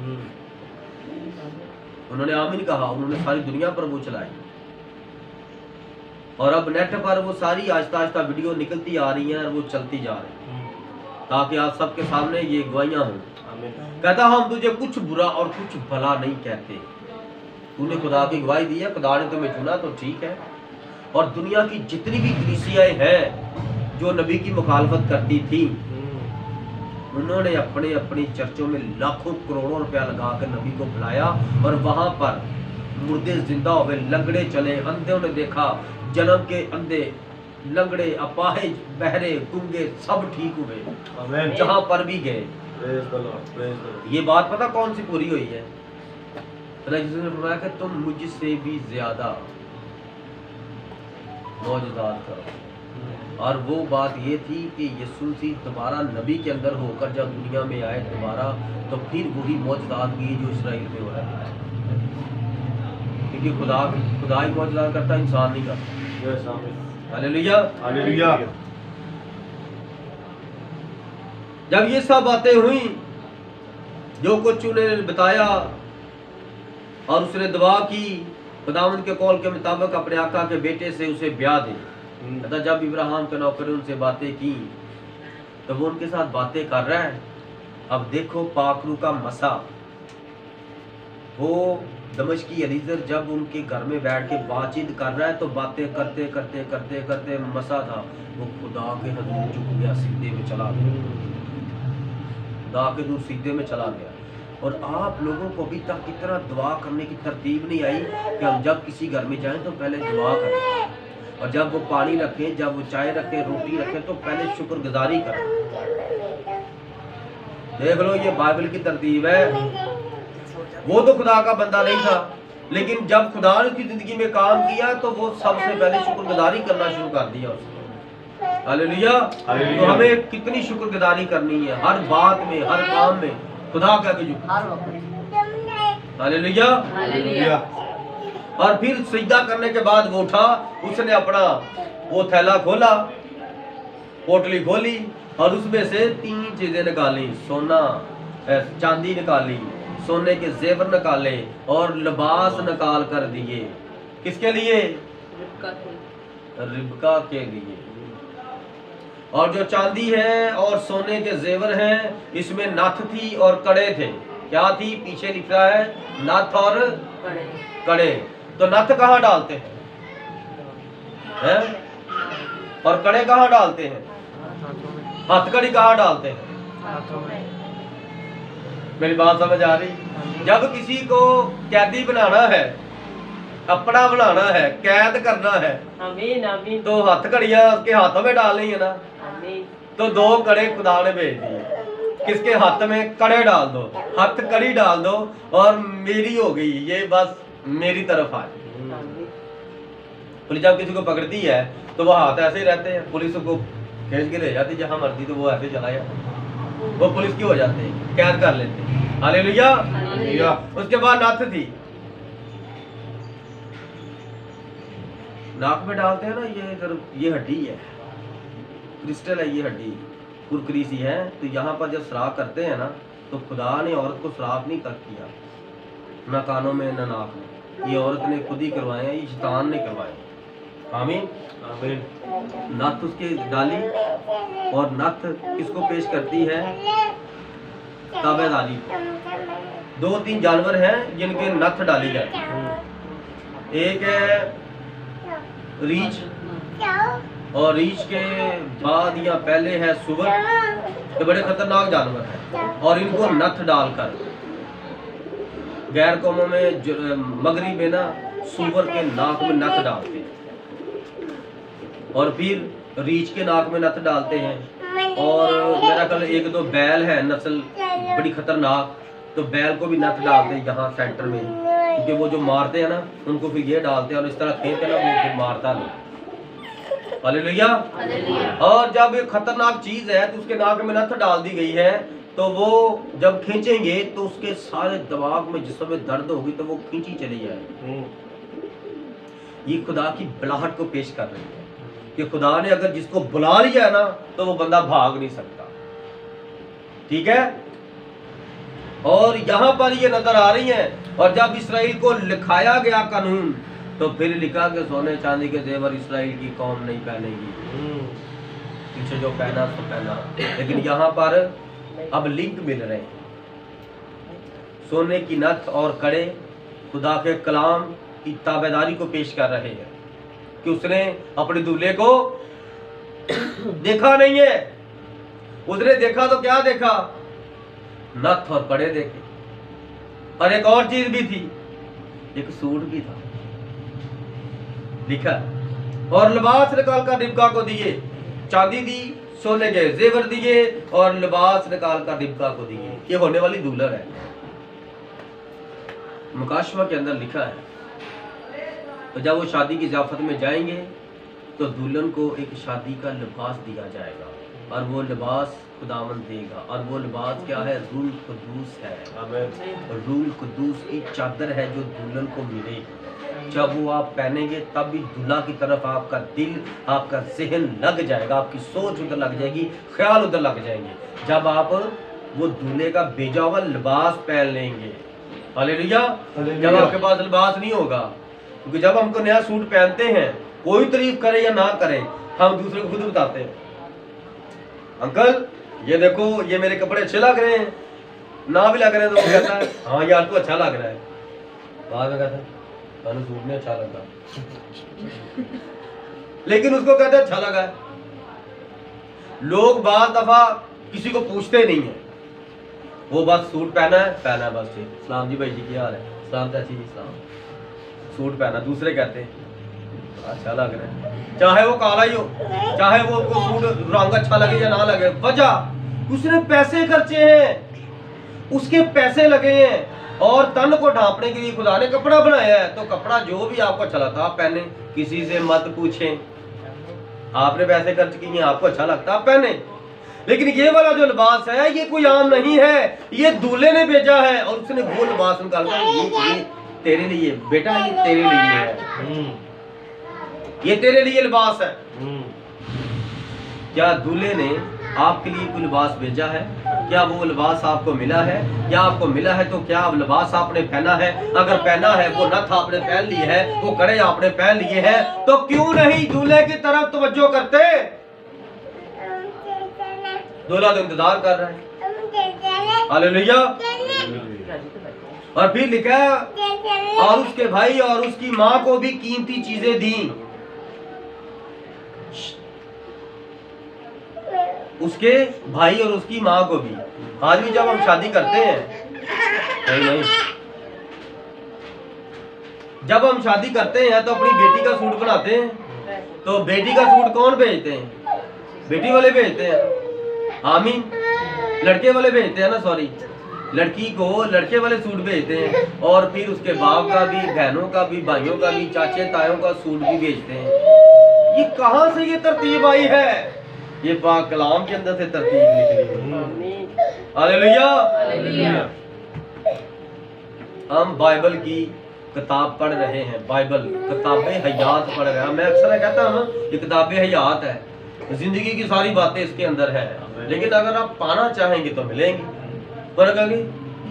उन्होंने आमीन कहा, उन्होंने सारी दुनिया पर वो चलाई। और अब नेट पर वो सारी आहिस्ता आहिस्ता वीडियो निकलती आ रही हैं और वो चलती जा रही हैं, ताकि आप सबके सामने ये गवाहियाँ हों। कहता हम तुझे कुछ बुरा और कुछ भला नहीं कहते, तूने खुदा की गवाही दी है, खुदा ने तुम्हें चुना तो ठीक है। और दुनिया की जितनी भी कलीसियाएं हैं जो नबी की मुखालफत करती थी, उन्होंने अपने अपनी चर्चों में लाखों करोड़ों रुपया लगा कर नबी को बुलाया और वहां पर मुर्दे जिंदा हुए, लंगड़े चले, अंधों ने देखा, जन्म के अंधे, लंगड़े, अपाहिज, बहरे, गूंगे सब ठीक हुए जहां पर भी गए। ये बात पता कौन सी पूरी हुई है? जिसने फरमाया कि तुम मुझसे भी ज्यादा मौजूदात करो। और वो बात ये थी कि यीशु मसीह दोबारा नबी के अंदर होकर जब दुनिया में आए दोबारा, तो फिर वही मौजूदात की जो इसराइल में हो रहा है, क्योंकि खुदा ही मौजूदात करता, इंसान नहीं करता। हालेलुया। हालेलुया। जब ये सब बातें हुई, जो कुछ उन्हें बताया और उसने दुआ की खुदावंद के कौल के मुताबिक अपने आका के बेटे से उसे ब्याह दे। अतः जब इब्राहिम के नौकर ने उनसे बातें की तो वो उनके साथ बातें कर रहा है। अब देखो पाखरू का मसा, वो दमिश्की एलीजर जब उनके घर में बैठ के बातचीत कर रहा है तो बातें करते करते करते करते मसा था वो खुदा के हजूर झुक गया, सीधे में चला गया, खुदा के दूर सीधे में चला गया। और आप लोगों को अभी तक इतना दुआ करने की तरतीब नहीं आई कि हम जब किसी घर में जाएं तो पहले दुआ करें, और जब वो पानी रखें, जब वो चाय रखें, रोटी रखें तो पहले शुक्रगुजारी करें। देख लो ये बाइबल की तरतीब है। वो तो खुदा का बंदा नहीं था, लेकिन जब खुदा ने उसकी जिंदगी में काम किया तो वो सबसे पहले शुक्रगुजारी करना शुरू कर दिया उसने। हालेलुया। तो हमें कितनी शुक्रगुजारी करनी है हर बात में, हर काम में खुदा का हालेलुया। और फिर सजदा करने के बाद वो उठा, उसने अपना वो थैला खोला, पोटली खोली और उसमें से 3 चीजें निकाली, सोना चांदी निकाली, सोने के जेवर निकाले और लिबास निकाल कर दिए। किसके लिए? रिबका के लिए। और जो चांदी है और सोने के जेवर हैं, इसमें नथ थी और कड़े थे। क्या थी? पीछे लिख रहा है नथ और कड़े। तो नथ कहाँ डालते हैं? और कड़े कहाँ डालते हैं? हथकड़ी कहाँ डालते हैं? मेरी बात समझ आ रही? जब किसी को कैदी बनाना है, अपना बनाना है, कैद करना है, तो हथकड़ियां उसके हाथों में डालनी है ना। तो 2 कड़े खुदा ने भेज दिए। किसके हाथ में? कड़े डाल दो, हथकड़ी डाल दो और मेरी हो गई, ये बस मेरी तरफ आ गई। पुलिस जब किसी को पकड़ती है तो वो हाथ ऐसे ही रहते हैं, पुलिस को खींच के ले जाती, जहां मर्जी तो वो ऐसे चला जाता, वो पुलिस की हो जाते हैं, कैद कर लेते हैं। हालेलुया। उसके बाद नथ थी, नाक में डालते हैं ना, ये हड्डी है, क्रिस्टल है, ये हड्डी कुरकुरी सी है। तो यहाँ पर जब श्राप करते हैं ना, तो खुदा ने औरत को श्राप नहीं कर किया, ना कानों में ना नाक में, ये औरत ने खुद ही करवाए हैं, ये शैतान ने करवाए। आमीन आमीन। नथ उसके डाली, और नथ किसको पेश करती है? ताबेदारी। 2-3 जानवर हैं जिनके नथ डाली जाती है। एक है रीछ, और रीछ के बाद या पहले है सुअर। ये बड़े खतरनाक जानवर हैं, और इनको नथ डालकर गैर कौमों में, मगरी में ना, सुअर के नाक में नथ डालते हैं, और फिर रीछ के नाक में नथ डालते हैं। और मेरा ख्याल 1-2 बैल है नस्ल बड़ी खतरनाक, तो बैल को भी नथ डालते हैं यहाँ सेंटर में, क्योंकि वो जो मारते हैं ना, उनको फिर ये डालते हैं और इस तरह खींचते हैं ना, वो फिर मारता नहीं। हालेलुया। और जब ये खतरनाक चीज है तो उसके नाक में नथ डाल दी गई है, तो वो जब खींचेंगे तो उसके सारे दिमाग में जिस समय दर्द होगी तो वो खींची चली जाएगी। ये खुदा की बुलाहट को पेश कर रही है कि खुदा ने अगर जिसको बुला लिया है ना, तो वो बंदा भाग नहीं सकता। ठीक है। और यहाँ पर ये नजर आ रही है, और जब इसराइल को लिखाया गया कानून, तो फिर लिखा कि सोने चांदी के जेवर इसराइल की कौम नहीं पहनेगी। पीछे जो पहना तो पहना, लेकिन यहाँ पर अब लिंक मिल रहे हैं। सोने की नथ और कड़े खुदा के कलाम की ताबेदारी को पेश कर रहे हैं कि उसने अपने दूल्हे को देखा नहीं है। उसने देखा तो क्या देखा? नथ और कड़े देखे, और एक और चीज भी थी, एक सूट भी था लिखा, और लिबास निकाल कर रिबका को दिए। चांदी दी, सोने के जेवर दिए, और लिबास निकाल कर रिबका को दिए। ये होने वाली दुल्हन है। मुकाशवा के अंदर लिखा है, तो जब वो शादी की ज़ियाफत में जाएंगे तो दुल्हन को एक शादी का लिबास दिया जाएगा, और वो लिबास खुदावंद देगा। और वो लिबास क्या है? रूल कुदूस है। आमीन। रूल कुदूस की चादर है जो दुल्हन को मिलेगी। जब वो आप पहनेंगे तब भी दूल्हा की तरफ आपका दिल, आपका जहन लग जाएगा, आपकी सोच उधर लग जाएगी, ख्याल उधर लग जाएंगे, जब आप वो दूल्हे का भेजा हुआ लिबास पहन लेंगे। हालेलुया। जब आपके पास लिबास नहीं होगा, क्योंकि जब हमको नया सूट पहनते हैं, कोई तारीफ करे या ना करे, हम दूसरे को खुद बताते हैं, अंकल ये देखो ये मेरे कपड़े अच्छे लग रहे हैं। ना भी लग रहे हैं तो वो कहता है हाँ यार को अच्छा लग रहा है। बाद में कहता है मैंने सूट नहीं अच्छा लगा, लेकिन उसको कहते हैं अच्छा लगा है। लोग बार दफा किसी को पूछते नहीं है, वो बस सूट पहना है बस ठीक। सलाम जी भाई जी क्या हाल है? सलाम चाची जी सलाम। सूट पहना, दूसरे कहते हैं अच्छा लग रहा है, चाहे वो काला ही हो, चाहे वो सूट रंग अच्छा लगे या ना लगे। वजह उसने पैसे खर्चे हैं, उसके पैसे लगे हैं, और तन को ढांपने के लिए खुदा ने कपड़ा बनाया है। तो कपड़ा जो भी आपको अच्छा लगता आप पहने, किसी से मत पूछें। आपने पैसे खर्च किए, आपको अच्छा लगता आप पहने। लेकिन ये वाला जो लिबास है ये कोई आम नहीं है, ये दूल्हे ने भेजा है, और उसने वो लिबास निकाला, ये तेरे लिए बेटा, ये तेरे लिए है, ये तेरे लिए लिबास है। क्या दूल्हे ने आपके लिए कोई लिबास भेजा है? क्या वो लिबास आपको मिला है? क्या आपको मिला है तो क्या लिबास आपने पहना है? अगर पहना है, वो नथ आपने पहन ली है, वो कड़े आपने पहन लिए हैं, तो क्यों नहीं दूल्हे की तरफ तवज्जो करते? दूल्हा तो इंतजार कर रहा है। हालेलुया। और फिर लिखा है और उसके भाई और उसकी माँ को भी कीमती चीजें दी। उसके भाई और उसकी माँ को भी। आज भी जब हम शादी करते हैं, नहीं, जब हम शादी करते हैं तो अपनी बेटी का सूट बनाते हैं, तो बेटी का सूट कौन भेजते हैं? बेटी वाले भेजते हैं। आमीन। लड़के वाले भेजते हैं ना, सॉरी, लड़की को लड़के वाले सूट भेजते हैं, और फिर उसके बाप का भी, बहनों का भी, भाइयों का भी, चाचे तायों का सूट भी भेजते हैं। ये कहां से ये तरतीब आई है? ये पाक कलाम के अंदर से तरतीब निकली है। हालेलुया। हम बाइबल की किताब पढ़ रहे हैं, बाइबल किताबे हयात पढ़ रहे हैं। मैं अक्सर कहता हूँ ये किताबे हयात है, जिंदगी की सारी बातें इसके अंदर है, लेकिन अगर आप पाना चाहेंगे तो मिलेंगे। पर कहेंगे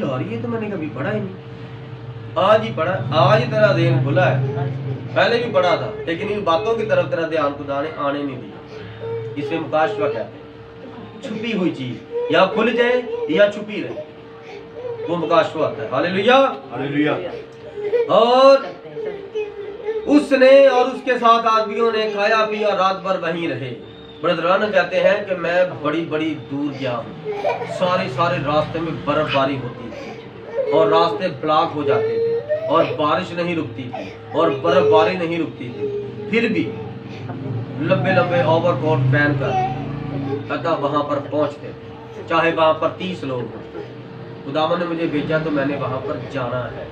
यार ये तो मैंने कभी पढ़ा ही नहीं, आज ही पढ़ा, आज ही तेरा ध्यान खुला है, पहले भी पढ़ा था, लेकिन इन बातों की तरफ तेरा ध्यान खुदा ने आने नहीं दिया। इसे मुकाशवा कहते हैं, छुपी हुई चीज या खुल जाए या छुपी रहे, वो मुकाशवा आता है। हालेलुया। हालेलुया। और उसने और उसके साथ आदमियों ने खाया पिया, रात भर वहीं रहे। ब्रदरान कहते हैं कि मैं बड़ी बड़ी दूर गया हूँ, सारे रास्ते में बर्फबारी होती थी और रास्ते ब्लॉक हो जाते थे और बारिश नहीं रुकती थी और बर्फबारी नहीं रुकती थी, फिर भी लंबे लंबे ओवरकोट पहनकर पता वहां पर पहुंचते थे, चाहे वहां पर 30 लोग हों। खुदावन ने मुझे भेजा तो मैंने वहां पर जाना है।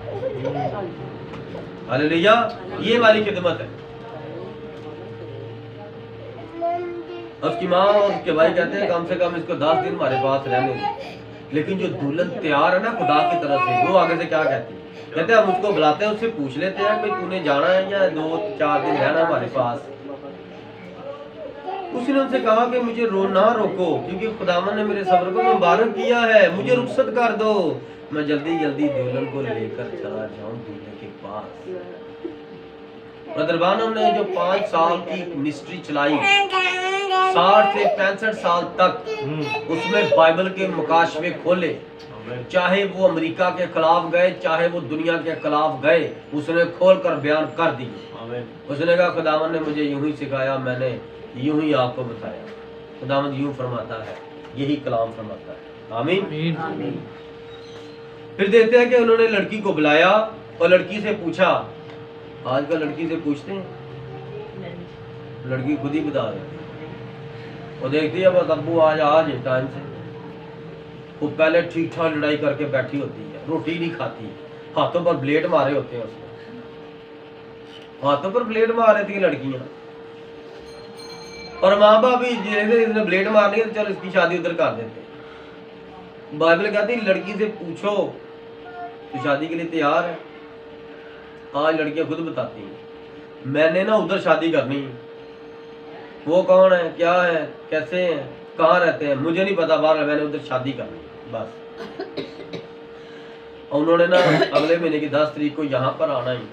हालेलुया। ये हमारी खिदमत है। उसकी माँ और उसके भाई कहते हैं कम से कम इसको 10 दिन हमारे पास रहने दें। लेकिन जो दुल्हन तैयार है ना खुदा की तरफ से, वो आगे से क्या कहती है? कहते हैं हम उसको बुलाते हैं, उससे पूछ लेते हैं भाई तूने जाना है या 2-4 दिन रहना हमारे पास। उसने उनसे कहा कि मुझे ना रोको, क्योंकि खुदावन ने मेरे सब्र को मुबारक किया है, मुझे रुखसत कर दो, मैं जल्दी जल्दी दुल्हन को लेकर चला जाऊं दूल्हे के पास। ब्रदरबान हमने जो 5 साल की मिनिस्ट्री चलाई, 60 से 65 साल तक उसमें बाइबल के मुकाशवे खोले, चाहे वो अमेरिका के खिलाफ गए, चाहे वो दुनिया के खिलाफ गए, उसने खोल कर बयान कर दिए। उसने कहा खुदावन ने मुझे यूं ही सिखाया, मैंने यूं ही आपको बताया। खुदावन यूं फरमाता है, यही कलाम फरमाता है। आमीन। फिर देखते हैं कि उन्होंने लड़की को बुलाया और लड़की से पूछा। आजकल लड़की से पूछते हैं? लड़की खुद ही बता रही है, वो देखती है बस अब्बू आज टाइम से। वो पहले ठीक ठाक लड़ाई करके बैठी होती है, रोटी नहीं खाती, हाथों पर ब्लेड मारे होते हैं उसने, हाथों पर ब्लेड मार रही थी लड़कियां, और माँ बाप भी इसने ब्लेड मारनी है तो चलो इसकी शादी उधर कर देते। बाइबल कहती लड़की से पूछो तो शादी के लिए तैयार है। आज लड़कियां खुद बताती हैं मैंने ना उधर शादी करनी है, वो कौन है, क्या है, कैसे हैं, कहाँ रहते हैं मुझे नहीं पता, बाहर मैंने उधर शादी करनी बस। और उन्होंने ना अगले महीने की 10 तारीख को यहाँ पर आना ही,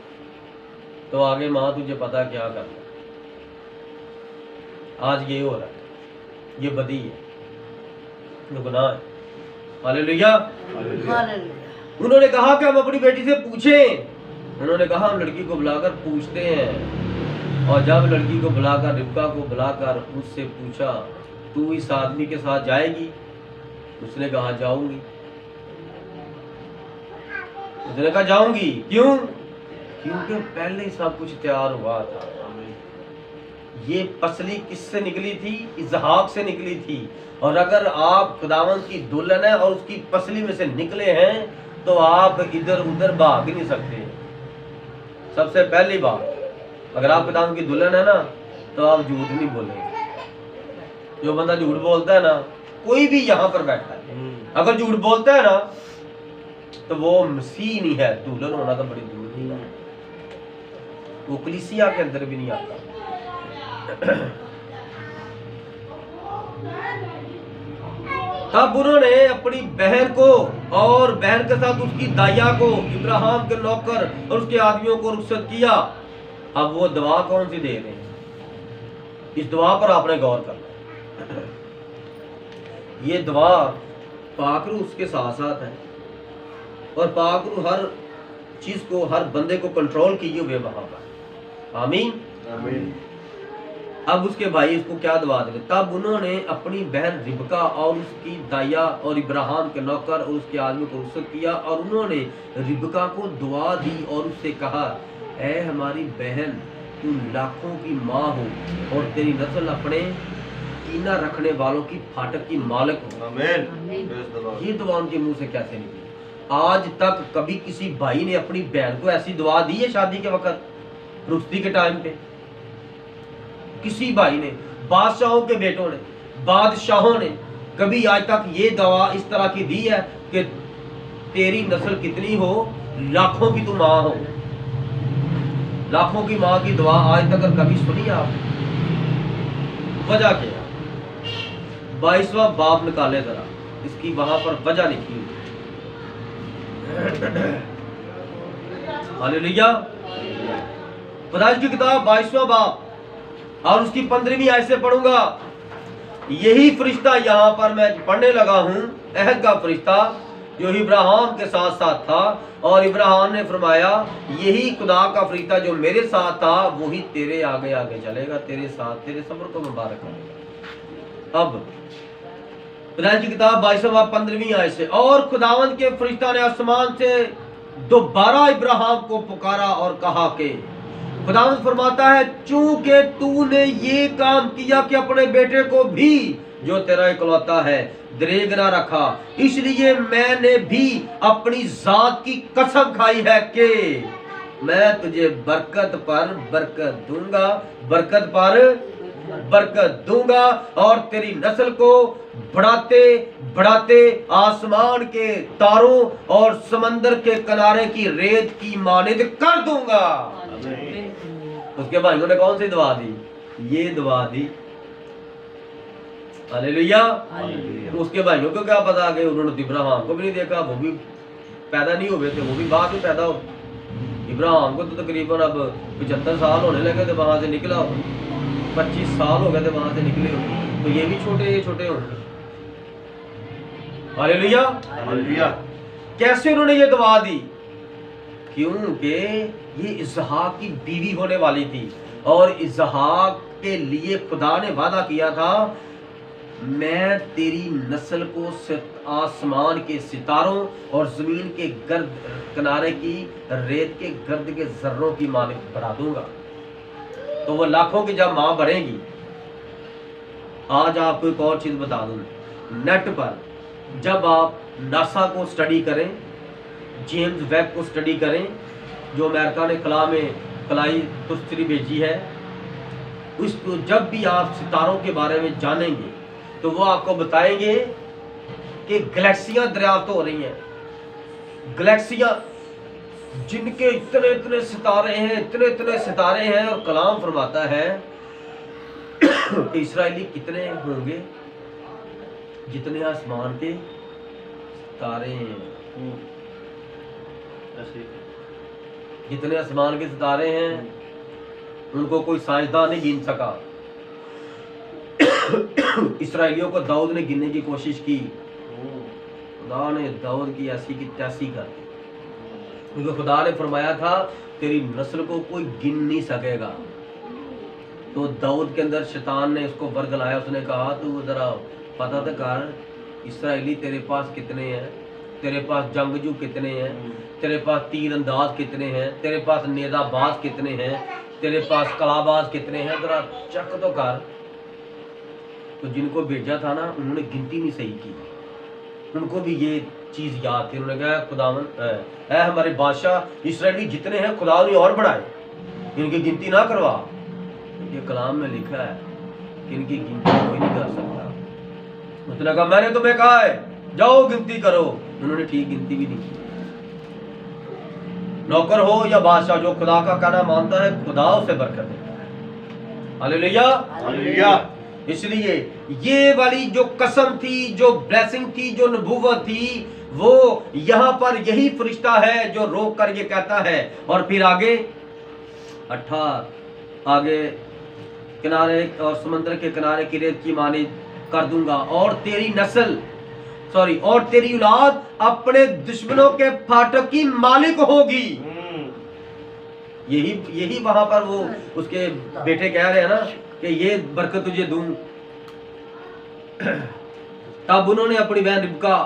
तो आगे माँ तुझे पता क्या करना। आज ये हो रहा है, ये बदी है, ये गुनाह है। हालेलुया। उन्होंने कहा कि हम अपनी बेटी से पूछें। उन्होंने कहा हम लड़की को बुलाकर पूछते हैं, और जब लड़की को बुलाकर, रिबका को बुलाकर उससे पूछा तू इस आदमी के साथ जाएगी? उसने कहा जाऊंगी। उसने कहा जाऊंगी, क्यों? क्योंकि पहले ही सब कुछ तैयार हुआ था। ये पसली किससे निकली थी? इजहाक से निकली थी। और अगर आप खुदावन की दुल्हन है और उसकी पसली में से निकले हैं तो आप इधर उधर भाग नहीं सकते। सबसे पहली बात, अगर आप खुदावन की दुल्हन है ना तो आप झूठ नहीं बोलेंगे। जो बंदा झूठ बोलता है ना, कोई भी यहाँ पर बैठा है, अगर झूठ बोलता है ना तो वो मसीह नहीं है। दुल्हन होना तो बड़ी दूर नहीं है, वो कलीसिया के अंदर भी नहीं आता। तब उन्होंने अपनी बहन को और बहन के साथ उसकी दाइया को, इब्राहिम के नौकर और उसके आदमियों को रुखसत किया। अब वो दुआ कौन सी दे रहे हैं, इस दुआ पर आपने गौर करना है। ये दुआ पाक रूह उसके साथ साथ है और पाक रूह हर चीज को, हर बंदे को कंट्रोल किए हुए वहां पर। आमीन आमीन। अब उसके भाई उसको क्या दुआ देंगे। तब उन्होंने अपनी बहन रिबका और उसकी दाइया और इब्राहिम के नौकर और उसके आदमी को रुखसत किया और उन्होंने रिबका को दुआ दी और उससे कहा, ऐ हमारी बहन, तू लाखों की माँ हो और तेरी नस्ल अपने कीना रखने वालों की फाटक की मालिक हो। आमीन। ये दुआ उनके मुंह से कैसे निकली? आज तक कभी किसी भाई ने अपनी बहन को ऐसी दुआ दी है शादी के वक्त, रुखसती के टाइम पे? किसी भाई ने, बादशाहों के बेटों ने, बादशाहों ने कभी आज तक ये दुआ इस तरह की दी है कि तेरी नस्ल कितनी हो, लाखों की तू माँ हो? लाखों की माँ की दुआ आज तक कभी सुनी आपने? वजह क्या? 22वां बाब निकाले जरा, इसकी वहां पर वजह लिखी हुई। हालेलुया। पैदाइश की किताब 22वां बाब और उसकी 15वीं आयत से पढ़ूंगा। यही फरिश्ता यहाँ पर मैं पढ़ने लगा हूँ, अहद का फरिश्ता जो इब्राहिम के साथ साथ था, और इब्राहिम ने फरमाया यही खुदा का फरिश्ता जो मेरे साथ था वही तेरे आगे आगे चलेगा, तेरे साथ, तेरे सब्र को मुबारक करेगा। अब पैदाइश की किताब 22वां 15वीं आयत से, और खुदावंद के फरिश्ता ने आसमान से दोबारा इब्राहिम को पुकारा और कहा कि खुदावंद फरमाता है, चूंकि तूने ये काम किया कि अपने बेटे को भी जो तेरा इकलौता है दरेग ना रखा, इसलिए मैंने भी अपनी जात की कसम खाई है कि मैं तुझे बरकत पर बरकत दूंगा, बरकत पर बरकत दूंगा, और तेरी नस्ल को बढ़ाते बढ़ाते आसमान के तारों और समंदर के किनारे की रेत की मानिंद कर दूंगा। उसके भाइयों ने कौन सी दुआ दी? ये दुआ दी। हालेलुया। उसके भाइयों को क्या पता कि उन्होंने इब्राहिम को भी नहीं देखा, वो भी पैदा नहीं हुए थे, वो भी बाद में पैदा हो। इब्राहिम को तो तकरीबन अब 75 साल होने लगे थे वहां से निकला, 25 साल हो गए थे वहां से निकले हो, तो ये भी छोटे छोटे होंगे। हालेलुया। हालेलुया। कैसे उन्होंने ये दुआ दी? क्योंकि ये इसहाक की बीवी होने वाली थी और इसहाक के लिए खुदा ने वादा किया था, मैं तेरी नस्ल को आसमान के सितारों और जमीन के गर्द किनारे की रेत के गर्द के जर्रों की मालिक बढ़ा दूंगा। तो वो लाखों की जब मां बढ़ेगी। आज आपको एक और चीज बता दूं, नेट पर जब आप नासा को स्टडी करें, जेम्स वेब को स्टडी करें, जो अमेरिका ने खला में खलाई तुस्तरी भेजी है, उसको जब भी आप सितारों के बारे में जानेंगे तो वो आपको बताएंगे कि गैलेक्सियां दरियाफ्त हो रही हैं, गैलेक्सियां जिनके इतने इतने सितारे हैं, इतने इतने सितारे हैं, और कलाम फरमाता है कि इस्राएली कितने होंगे जितने आसमान के सितारे हैं। जितने आसमान के सितारे हैं उनको कोई साइंसदान नहीं गिन सका। इसराइलियों को दाऊद ने गिनने की कोशिश की, खुदा ने दाऊद की ऐसी की तैसी कर दी, क्योंकि खुदा ने फरमाया था तेरी नस्ल को कोई गिन नहीं सकेगा। तो दाऊद के अंदर शैतान ने उसको वर्ग लाया, उसने कहा तू जरा पता तो कर इसराइली तेरे पास कितने हैं, तेरे पास जंगजू कितने हैं, तेरे पास तीरंदाज कितने हैं, तेरे पास नेजाबाज कितने हैं, तेरे पास कलाबाज कितने हैं, जरा चेक तो कर। तो जिनको भेजा था ना उन्होंने गिनती नहीं सही की, उनको भी ये चीज याद थी। उन्होंने कहा खुदावन है हमारे बादशाह, इसराइली जितने हैं खुदा ने और बढ़ाए, इनकी गिनती ना करवा। ये कलाम में लिखा है कि इनकी गिनती कोई नहीं कर सकता। उसने कहा मैंने तुम्हें कहा है जाओ गिनती करो, उन्होंने ठीक गिनती भी नहीं की। नौकर हो या बादशाह, जो खुदा का कहना मानता है खुदा उसे बरकत देता है। हालेलुया। हालेलुया। इसलिए ये वाली जो कसम थी, जो ब्लेसिंग थी, जो नबूवत थी, वो यहां पर यही फरिश्ता है जो रोक कर ये कहता है। और फिर आगे 18 आगे किनारे और समुद्र के किनारे की रेत की मानी कर दूंगा और तेरी नस्ल और तेरी औलाद अपने दुश्मनों के फाटक की मालिक होगी। यही वहां पर वो उसके बेटे कह रहे हैं ना कि ये बरकत तुझे दूं। तब उन्होंने अपनी बहन रिबका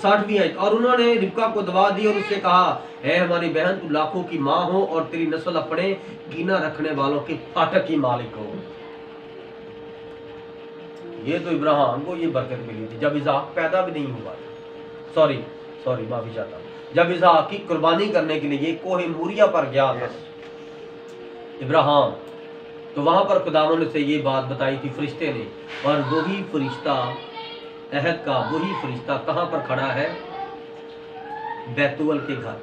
60वीं आयत, और उन्होंने रिबका को दवा दी और उससे कहा, है हमारी बहन, तू लाखों की माँ हो और तेरी नस्ल अपने कीना रखने वालों के फाटक की मालिक हो। ये तो इब्राहिम को ये बरकत मिली थी जब इसहाक पैदा भी नहीं हुआ। सॉरी माफी चाहता हूं, जब इसहाक की कुर्बानी करने के लिए कोहे मूरिया पर गया था इब्राहिम, तो वहां पर खुदावंद ने से ये बात बताई थी फरिश्ते ने। और वही फरिश्ता अहद का वही फरिश्ता कहां पर खड़ा है? बैतुल के घर।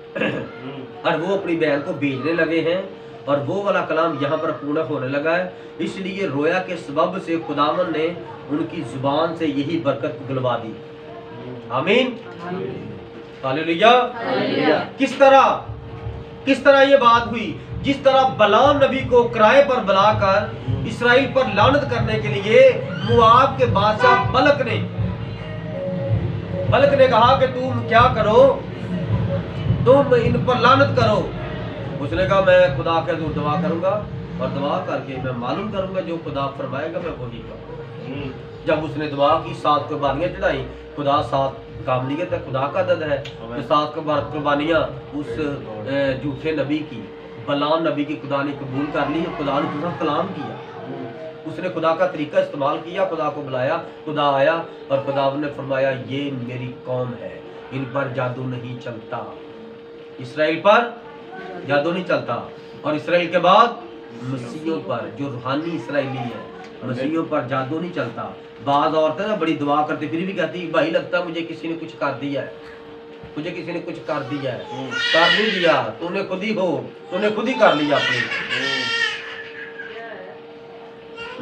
और वो अपनी बहन को भेजने लगे हैं और वो वाला कलाम यहाँ पर पूर्ण होने लगा है। इसलिए रोया के सबब से खुदावंद ने उनकी जुबान से यही बरकत बुलवा दी। आमीन, हालेलुया। किस तरह ये बात हुई? जिस तरह बलाम नबी को किराए पर बुलाकर इस्राएल पर लानत करने के लिए मुआब के बादशाह बलक ने कहा कि तुम क्या करो, तुम इन पर लानत करो। उसने कहा मैं खुदा के दूर दुआ करूंगा और दुआ करके मैं मालूम करूंगा जो खुदा फरमाएगा मैं वही करूंगा। जब उसने दुआ की, 7 कुर्बानियां चढ़ाई, खुदा 7 कामलियत है, खुदा का दद है। तो 7 कुर्बानियां उस झूठे नबी की, बलाम नबी की खुदा ने कबूल कर ली। खुदा ने दूसरा कलाम किया, उसने खुदा का तरीका इस्तेमाल किया, खुदा को बुलाया, खुदा आया और खुदा ने फरमाया ये मेरी कौम है, इन पर जादू नहीं चलता, इसराइल पर जादू नहीं चलता। और इसराइल के बाद मसीहों पर, जो रूहानी इसराइली है, मसीहों पर जादू नहीं चलता। बाज औरतें ना बड़ी दुआ करती फिर भी कहती भाई लगता मुझे किसी ने कुछ कर दिया है, मुझे किसी ने कुछ कर दिया है। कर नहीं दिया, तूने खुद ही कर लिया अपनी।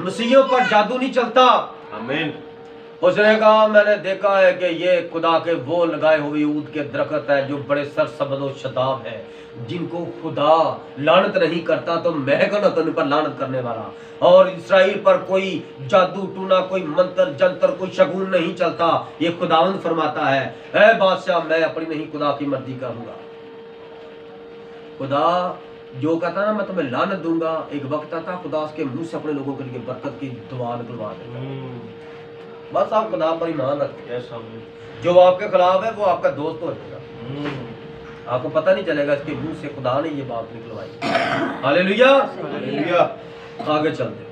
मसीहों पर जादू नहीं चलता। आमीन। उसने कहा मैंने देखा है कि ये खुदा के वो लगाए हुए ऊद के दरख्त है जो बड़े सरसब्ज़ और शदाब है, जिनको खुदा लानत नहीं करता, तो मैं कहूं तो उन पर लानत करने वाला। और इस्राएल पर कोई जादू टूना, कोई मंत्र जंतर, कोई शगुन नहीं चलता। ये खुदावंद फरमाता है, ऐ बादशाह मैं अपनी नहीं खुदा की मर्जी करूंगा। खुदा जो कहता ना मैं तुम्हें लानत दूंगा, एक वक्त आता खुदा उसके मुंह से अपने लोगों के लिए बरकत की दुआ निकलवा देगा। बस आप खुदा पर ईमान रखते हैं। जो आपके खिलाफ है वो आपका दोस्त हो जाएगा, आपको पता नहीं चलेगा इसके मुंह से खुदा ने ये बात निकलवाई। Hallelujah, hallelujah. आगे चलते।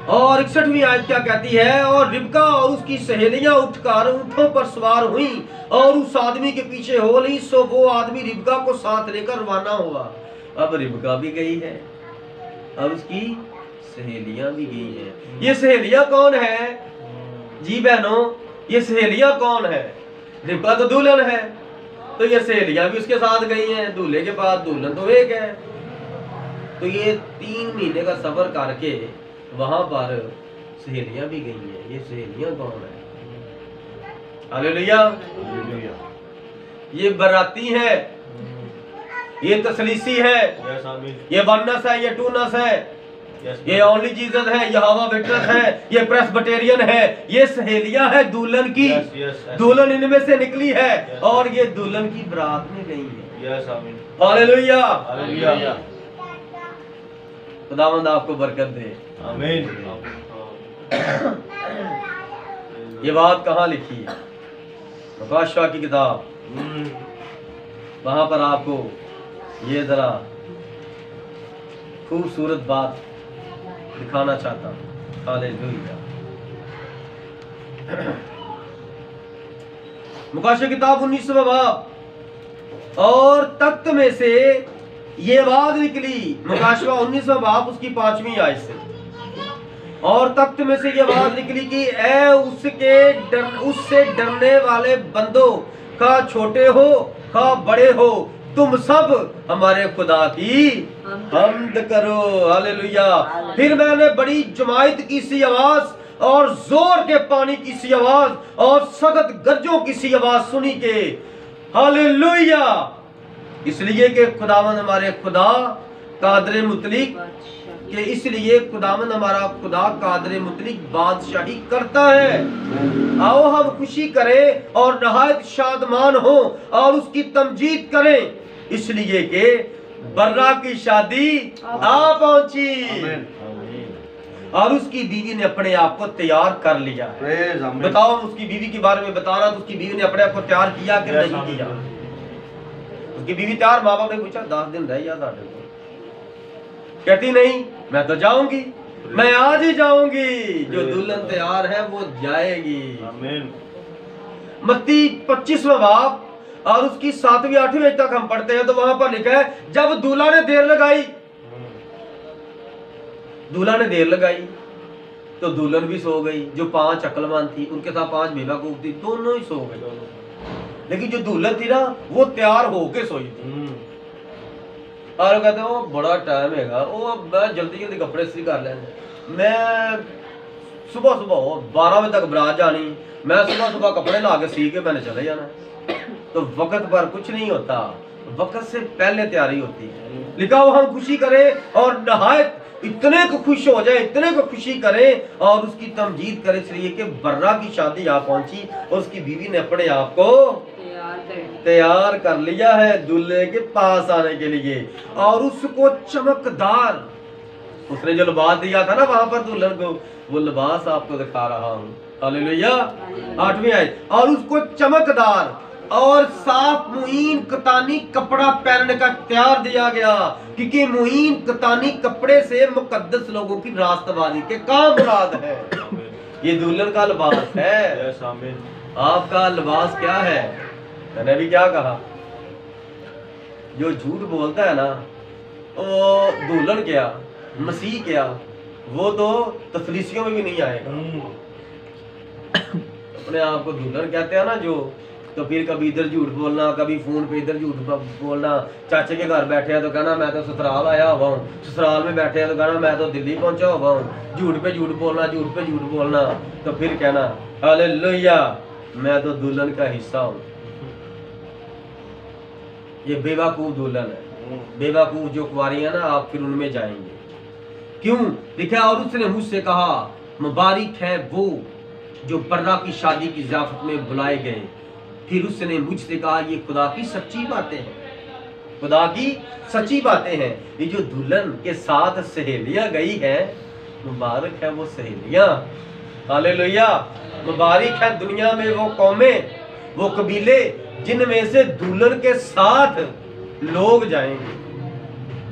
और 61वीं आयत क्या कहती है? और रिबका और उसकी सहेलियां उठकर ऊंटों पर सवार हुई और उस आदमी के पीछे हो ली, सो वो आदमी रिबका को साथ लेकर रवाना हुआ। अब रिबका भी गई है, अब उसकी सहेलियां भी गई हैं। ये सहेलियां कौन है जी बहनों? ये सहेलियां कौन है? रिबका तो दुल्हन है, तो ये सहेलियां भी उसके साथ गई हैं। दूल्हे के बाद दुल्हन तो एक है। तो ये 3 महीने का सफर करके वहां पर सहेलियां भी गई हैं। ये सहेलियां कौन है? हालेलुया। ये बराती है, ये तसलीसी है, ये वनस है, ये टूनस है, ये ओनली जीसस है, यहोवा विटनेस है, ये प्रेस्बिटेरियन है। ये सहेलियां है दुल्हन की। दुल्हन इनमें से निकली है और ये दुल्हन की बरात में गई है। Hallelujah, hallelujah. खुदावंद आपको बरकत दे। आमीन। ये बात कहाँ लिखी है? मुकाशवा की किताब, वहां पर आपको ये जरा खूबसूरत बात दिखाना चाहता हूं। हालेलुया। मुकाशवा किताब 19वां बाब, और तख्त में से ये आवाज निकली। मुकाशवा 19वां बाब उसकी 5वीं आयत से, और तख्त में से ये आवाज निकली कि ऐ उससे डरने वाले बंदों, खा छोटे हो खा बड़े हो, तुम सब हमारे खुदा की हम्द करो। हालेलुया। फिर मैंने बड़ी जमायत की सी आवाज और जोर के पानी की सी आवाज और सख्त गरजों की सी आवाज सुनी के हालेलुया, इसलिए कि खुदावन हमारे खुदा कादरे मुतलिक कि इसलिए खुदावन हमारा खुदा कादरे मुतलिक बादशाही करता है। आओ हम खुशी करें और नहायत शादमान हो और उसकी तमजीद करें, इसलिए कि बर्रा की शादी आ पहुंची और उसकी बीवी ने अपने आप को तैयार कर लिया। बताओ, उसकी बीवी के बारे में बता रहा, तो उसकी बीवी ने अपने आप को तैयार किया कि नहीं किया? उसकी बीवी तैयार, माँ बाप ने पूछा 10 दिन रह या साढ़े को, कहती नहीं मैं तो जाऊंगी, मैं आज ही जाऊंगी, जो दुल्हन तैयार है वो जाएगी। मत्ती 25वां बाब और उसकी 7वीं 8वीं तक हम पढ़ते हैं तो वहां पर लिखा है जब दूल्हा ने देर लगाई, दूल्हा ने देर लगाई तो दुल्हन भी सो गई। जो 5 अक्लमंद थी उनके साथ 5 बेवकूफ थी, दोनों ही सो गए। लेकिन जो दुल्हन थी ना वो तैयार होके सोई थी और कहते वो बड़ा टाइम है, वो मैं जल्दी जल्दी कपड़े सी कर लेने, मैं सुबह सुबह 12 बजे तक बारात जानी, मैं सुबह सुबह कपड़े ला के सी के मैंने चले जाना। तो वक्त पर कुछ नहीं होता, वक्त से पहले तैयारी होती है। लिखा हो हम खुशी करें और नहायत इतने को खुश हो जाए, इतने को खुशी करें और उसकी तमजीद करें, इसलिए कि बर्रा की शादी आ पहुंची और उसकी बीवी ने अपने आप को तैयार कर लिया है दूल्हे के पास आने के लिए। और उसको चमकदार, उसने जो लिबास दिया था ना वहां पर दुल्हन को, वो लिबास आपको दिखा रहा हूं। हालेलुया। 8वीं आयत, और उसको चमकदार और साफ मुहीन कतानी कपड़ा पहनने का इख्तियार दिया गया, क्योंकि मुहीन कतानी कपड़े से मुकद्दस लोगों की रास्तबाजी के काम मुराद है। ये दुल्हन का लिबास है। आपका लिबास क्या है? मैंने भी क्या कहा, जो झूठ बोलता है ना वो दुल्हन क्या मसीह क्या, वो तो तफलीसियों में भी नहीं आएगा। अपने आप को दुल्हन कहते हैं ना जो, तो फिर कभी इधर झूठ बोलना, कभी फोन पे इधर झूठ बोलना, चाचे के घर बैठे हैं तो कहना मैं तो ससुराल आया हुआ हूँ, ससुराल में बैठे हैं तो कहना मैं तो दिल्ली पहुंचा हुआ हूँ, झूठ पे झूठ बोलना, झूठ पे झूठ बोलना, तो फिर कहना हालेलुया मैं तो दुल्हन का हिस्सा हूँ। ये बेवकूफ दुल्हन है, बेवकूफ जो कुंवारी है ना, आप फिर उनमें जाएंगे। क्यों? लिखा और उसने मुझसे कहा मुबारक है वो जो बर्रा की शादी की ज़ियाफत में बुलाए गए। फिर उसने मुझसे कहा ये खुदा की सच्ची बातें हैं, खुदा की सच्ची बातें हैं। ये जो दुल्हन के साथ सहेलियां गई हैं, मुबारक है वो सहेलियां। हालेलुया। मुबारक है दुनिया में वो कौमें, वो कबीले जिनमें से दुल्हन के साथ लोग जाएंगे।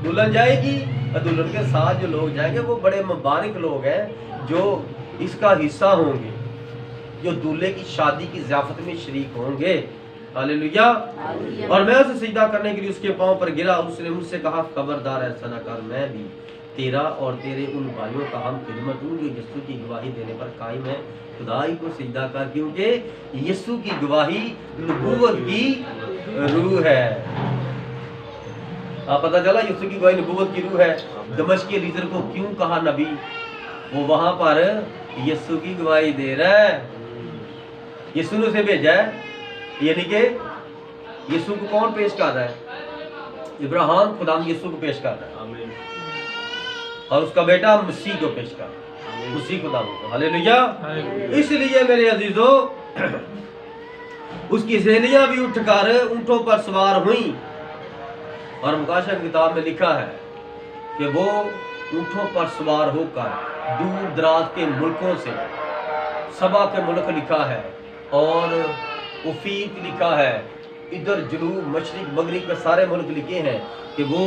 दुल्हन जाएगी और दुल्हन के साथ जो लोग जाएंगे वो बड़े मुबारक लोग हैं जो इसका हिस्सा होंगे, जो दूल्हे की शादी की ज़ियाफत में शरीक होंगे। हालेलुया। और मैं उसे सजदा करने के लिए उसके पांव पर गिरा। उसने मुझसे कहा खबरदार ऐसा न कर, मैं भी तेरा और तेरे उन भाइयों का हम खिदमत हूँ जो यीशु की गवाही देने पर कायम है। खुदाई को सजदा कर, क्योंकि यीशु की गवाही नबूवत की रूह है। आप पता चला यीशु की गवाही नबूवत की रूह है। दमिश्क के लीडर को क्यों कहा नबी? वो वहां पर यीशु की गवाही दे रहा है, यीशु ने उसे भेजा है। यानी कि यीशु को कौन पेश कर रहा है? इब्राहिम खुदा यीशु को पेश कर रहा है और उसका बेटा मसीह को पेश कर रहा है, मसीह खुदा को। हालेलुया। इसलिए मेरे अजीजों उसकी सहेलियां भी उठकर ऊंटों पर सवार हुई और मुकाशा की किताब में लिखा है कि वो ऊंटों पर सवार होकर दूर दराज के मुल्कों से, सबा के मुल्क लिखा है और उफीक लिखा है, इधर जनूब मशरिक मगरिब के सारे मुल्क लिखे हैं कि वो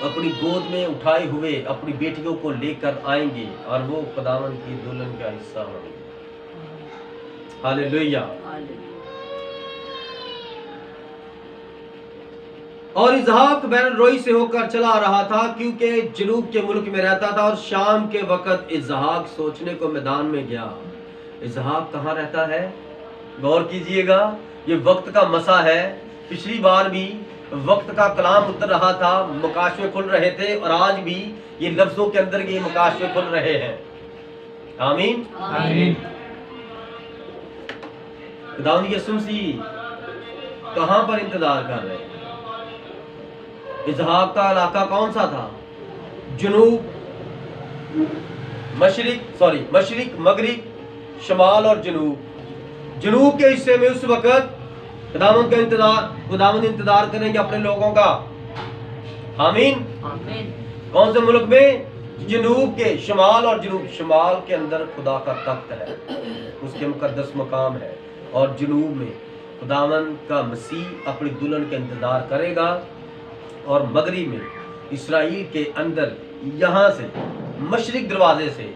अपनी गोद में उठाए हुए अपनी बेटियों को लेकर आएंगे और वो खुदावन की दुल्हन का हिस्सा होंगे। हालेलुया। और इसहाक बैरन रोई से होकर चला रहा था क्योंकि जनूब के मुल्क में रहता था। और शाम के वक्त इसहाक सोचने को मैदान में गया। इसहाक कहाँ रहता है? गौर कीजिएगा, ये वक्त का मसा है। पिछली बार भी वक्त का कलाम उतर रहा था, मुकाशवे खुल रहे थे, और आज भी ये लफ्जों के अंदर ये मुकाशवे खुल रहे हैं। आमीन। आमीन। खुदावंद यीशु मसीह कहां पर इंतजार कर रहे हैं? इसहाक का इलाका कौन सा था? जनूब, मशरिक, मगरिब, शमाल और जनूब। जनूब के हिस्से में उस वक्त खुदावंद इंतजार करेंगे अपने लोगों का। आमीन। कौन से मुल्क में? जनूब के, शमाल और जनूब। शमाल के अंदर खुदा का तख्त है, उसके मुकद्दस मकाम है, और जनूब में खुदावंद का मसीह अपनी दुल्हन का इंतजार करेगा, और मगरिब में इसराइल के अंदर यहाँ से मशरिक दरवाजे से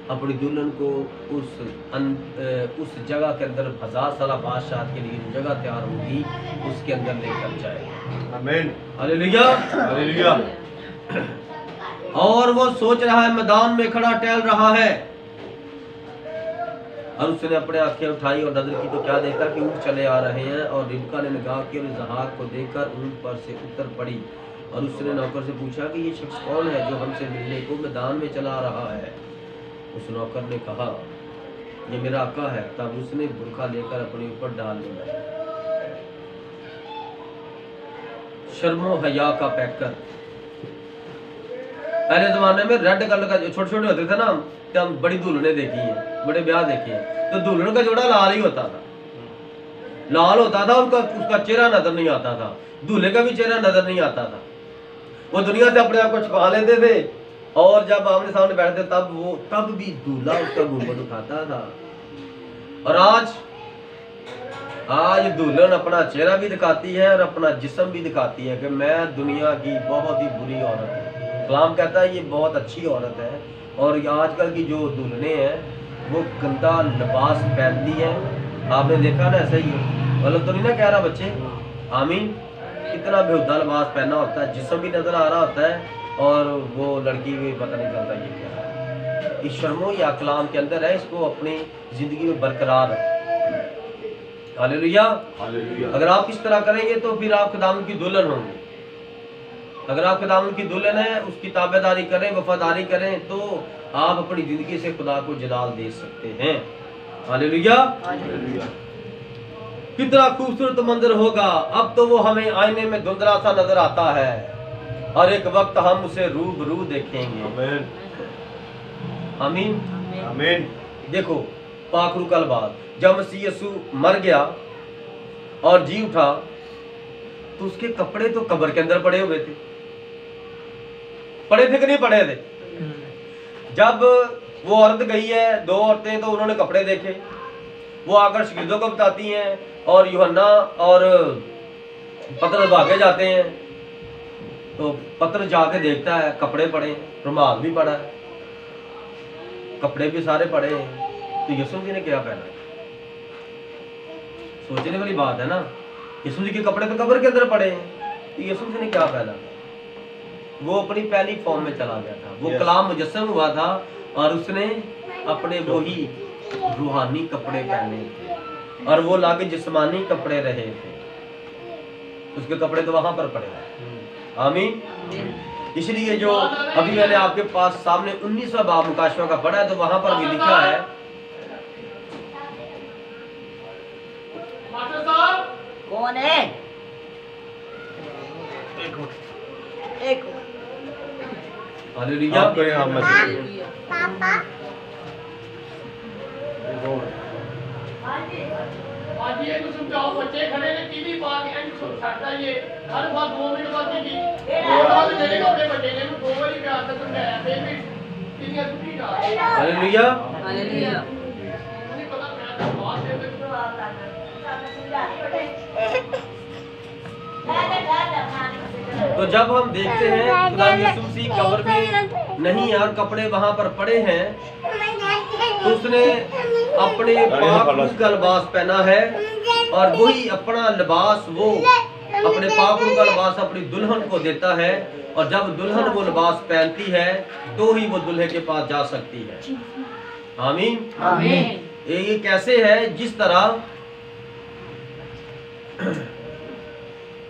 अपनी दुल्हन को उस जगह के अंदर 1000 साल बादशाह के लिए जो जगह तैयार होगी उसके अंदर लेकर जाएगा। आमीन। हालेलुया। हालेलुया। और वो सोच रहा है, मैदान में खड़ा टहल रहा है, और उसने अपने आंखें उठाई और नजर की तो क्या देखा कि ऊँट चले आ रहे हैं, और रिबका ने निगाह की और इसहाक को देखकर ऊँट पर से उतर पड़ी, और उसने नौकर से पूछा कि ये शख्स कौन है जो हमसे मिलने को मैदान में चला रहा है? उस नौकर ने कहा, ये मेरा आका है। तब उसने बुरखा लेकर अपने ऊपर डाल लिया। शर्मो हया का पैकर। पहले जमाने में रेड कलर का जो छोटे छोटे होते थे ना, हम बड़ी दुल्हने देखी है, बड़े ब्याह देखे हैं, तो दुल्हन का जोड़ा लाल ही होता था, लाल होता था, उसका चेहरा नजर नहीं आता था, दूल्हे का भी चेहरा नजर नहीं आता था। वो दुनिया से अपने आप को छुपा लेते थे, और जब आमने सामने बैठते तब भी दूल्हा उसका घूंघट उठाता था। और आज दुल्हन अपना चेहरा भी दिखाती है और अपना जिस्म भी दिखाती है कि मैं दुनिया की बहुत ही बुरी औरत हूँ। कलाम कहता है ये बहुत अच्छी औरत है। और आजकल की जो दुल्हने हैं वो गंदा लिबास पहनती है। आपने देखा ना, ऐसा ही गलत तो नहीं ना कह रहा बच्चे? आमीन। कितना बेहुदा लिबास पहना होता है, जिस्म भी नजर आ रहा होता है, और वो लड़की भी पता नहीं चलता ये क्या है। इस शर्मो या कलाम के अंदर है, इसको अपनी जिंदगी में बरकरार रखें। हालेलुया। अगर आप इस तरह करेंगे तो फिर आप खुदावंद की दुल्हन होंगे। अगर आप खुदावंद की दुल्हन है, उसकी ताबेदारी करें, वफादारी करें, तो आप अपनी जिंदगी से खुदा को जलाल दे सकते हैं। हालेलुया। कितना खूबसूरत मंजर होगा। अब तो वो हमें आईने में धुंधला सा नजर आता है, और एक वक्त हम उसे रूबरू देखेंगे। आमीन। आमीन। आमीन। देखो पाखरू कल बाद जब मसीह यीशु मर गया और जी उठा, तो उसके कपड़े तो कब्र के अंदर पड़े हुए थे। पड़े थे कि नहीं पड़े थे? जब वो औरत गई है, 2 औरतें, तो उन्होंने कपड़े देखे। वो आकर शकीदों को बताती हैं, और यूहन्ना और पतरस भागे जाते हैं। तो पतरस जाके देखता है कपड़े पड़े, रुमाल भी पड़ा है, कपड़े भी सारे पड़े हैं। तो यीशु जी ने क्या पहना? सोचने वाली बात है ना। यीशु जी के कपड़े तो कब्र के अंदर पड़े हैं, तो यीशु जी ने क्या पहना? वो अपनी पहली फॉर्म में चला गया था। वो कलाम मुजस्सम हुआ था, और उसने अपने वही रूहानी कपड़े पहने थे, और वो लाके जिस्मानी कपड़े रहे थे। उसके कपड़े तो वहां पर पड़े हैं। आमीन। इसलिए जो अभी मैंने आपके पास सामने 19वां बाब मुकाशवा का पढ़ा है, तो वहां पर भी लिखा है, कौन है? एक हालेलुया। आपको यहाँ मसीह पापा आज ये कुछ समझाओ, बच्चे खड़े ने टीवी पा के एंड छाटा ये हर बार 2 मिनट बाद टीवी और बाद मेरे कपड़े बच्चे ने 2 बारी प्यार से समझाया, फिर भी टीवी छुट्टी का हालेलुया। हालेलुया। मुझे पता मैं बात दे तो जब हम देखते हैं खुदा यीशु मसीह कब्र में नहीं है और कपड़े वहां पर पड़े हैं, तो उसने अपने पाक का लिबास पहना है, और वही अपना लिबास वो अपने पाक का लिबास अपनी दुल्हन को देता है। और जब दुल्हन वो लिबास पहनती है तो ही वो दुल्हे के पास जा सकती है। आमीन। आमीन। ये कैसे है? जिस तरह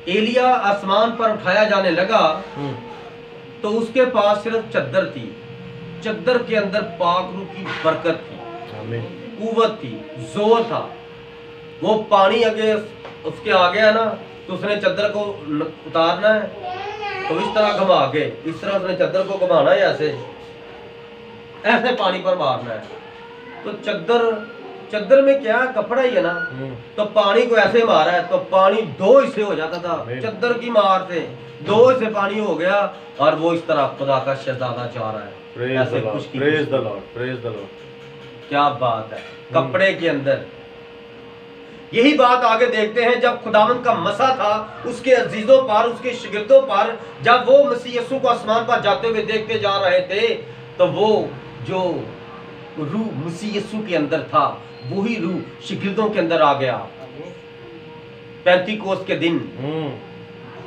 एलिया आसमान पर उठाया जाने लगा तो उसके पास सिर्फ चद्दर थी। चद्दर के अंदर पाक रूह की बरकत थी, आमीन। कुव्वत थी, जोर था। वो पानी आगे उसके आ गया ना तो उसने चद्दर को उतारना है तो इस तरह घुमा के, इस तरह उसने चद्दर को घुमाना है, ऐसे ऐसे पानी पर मारना है। तो चद्दर में क्या कपड़ा ही है ना, तो पानी को ऐसे मारा है तो पानी दो हिस्से हो जाता था। चद्दर की मार से दो हिस्से पानी हो गया और वो इस तरह खुदा का शहजादा जा रहा है। Praise the Lord, खुशकी praise the Lord, praise the Lord। क्या बात है, कपड़े के अंदर। यही बात आगे देखते हैं, जब खुदावंद का मसा था उसके अजीजों पर, उसके शागिर्दों पर, जब वो मसीह यीशु को आसमान पर जाते हुए देखते जा रहे थे तो वो जो रूह मसीह यीशु के अंदर था वही रूह शागिर्दों के अंदर आ गया पेंतीकोस्त के दिन।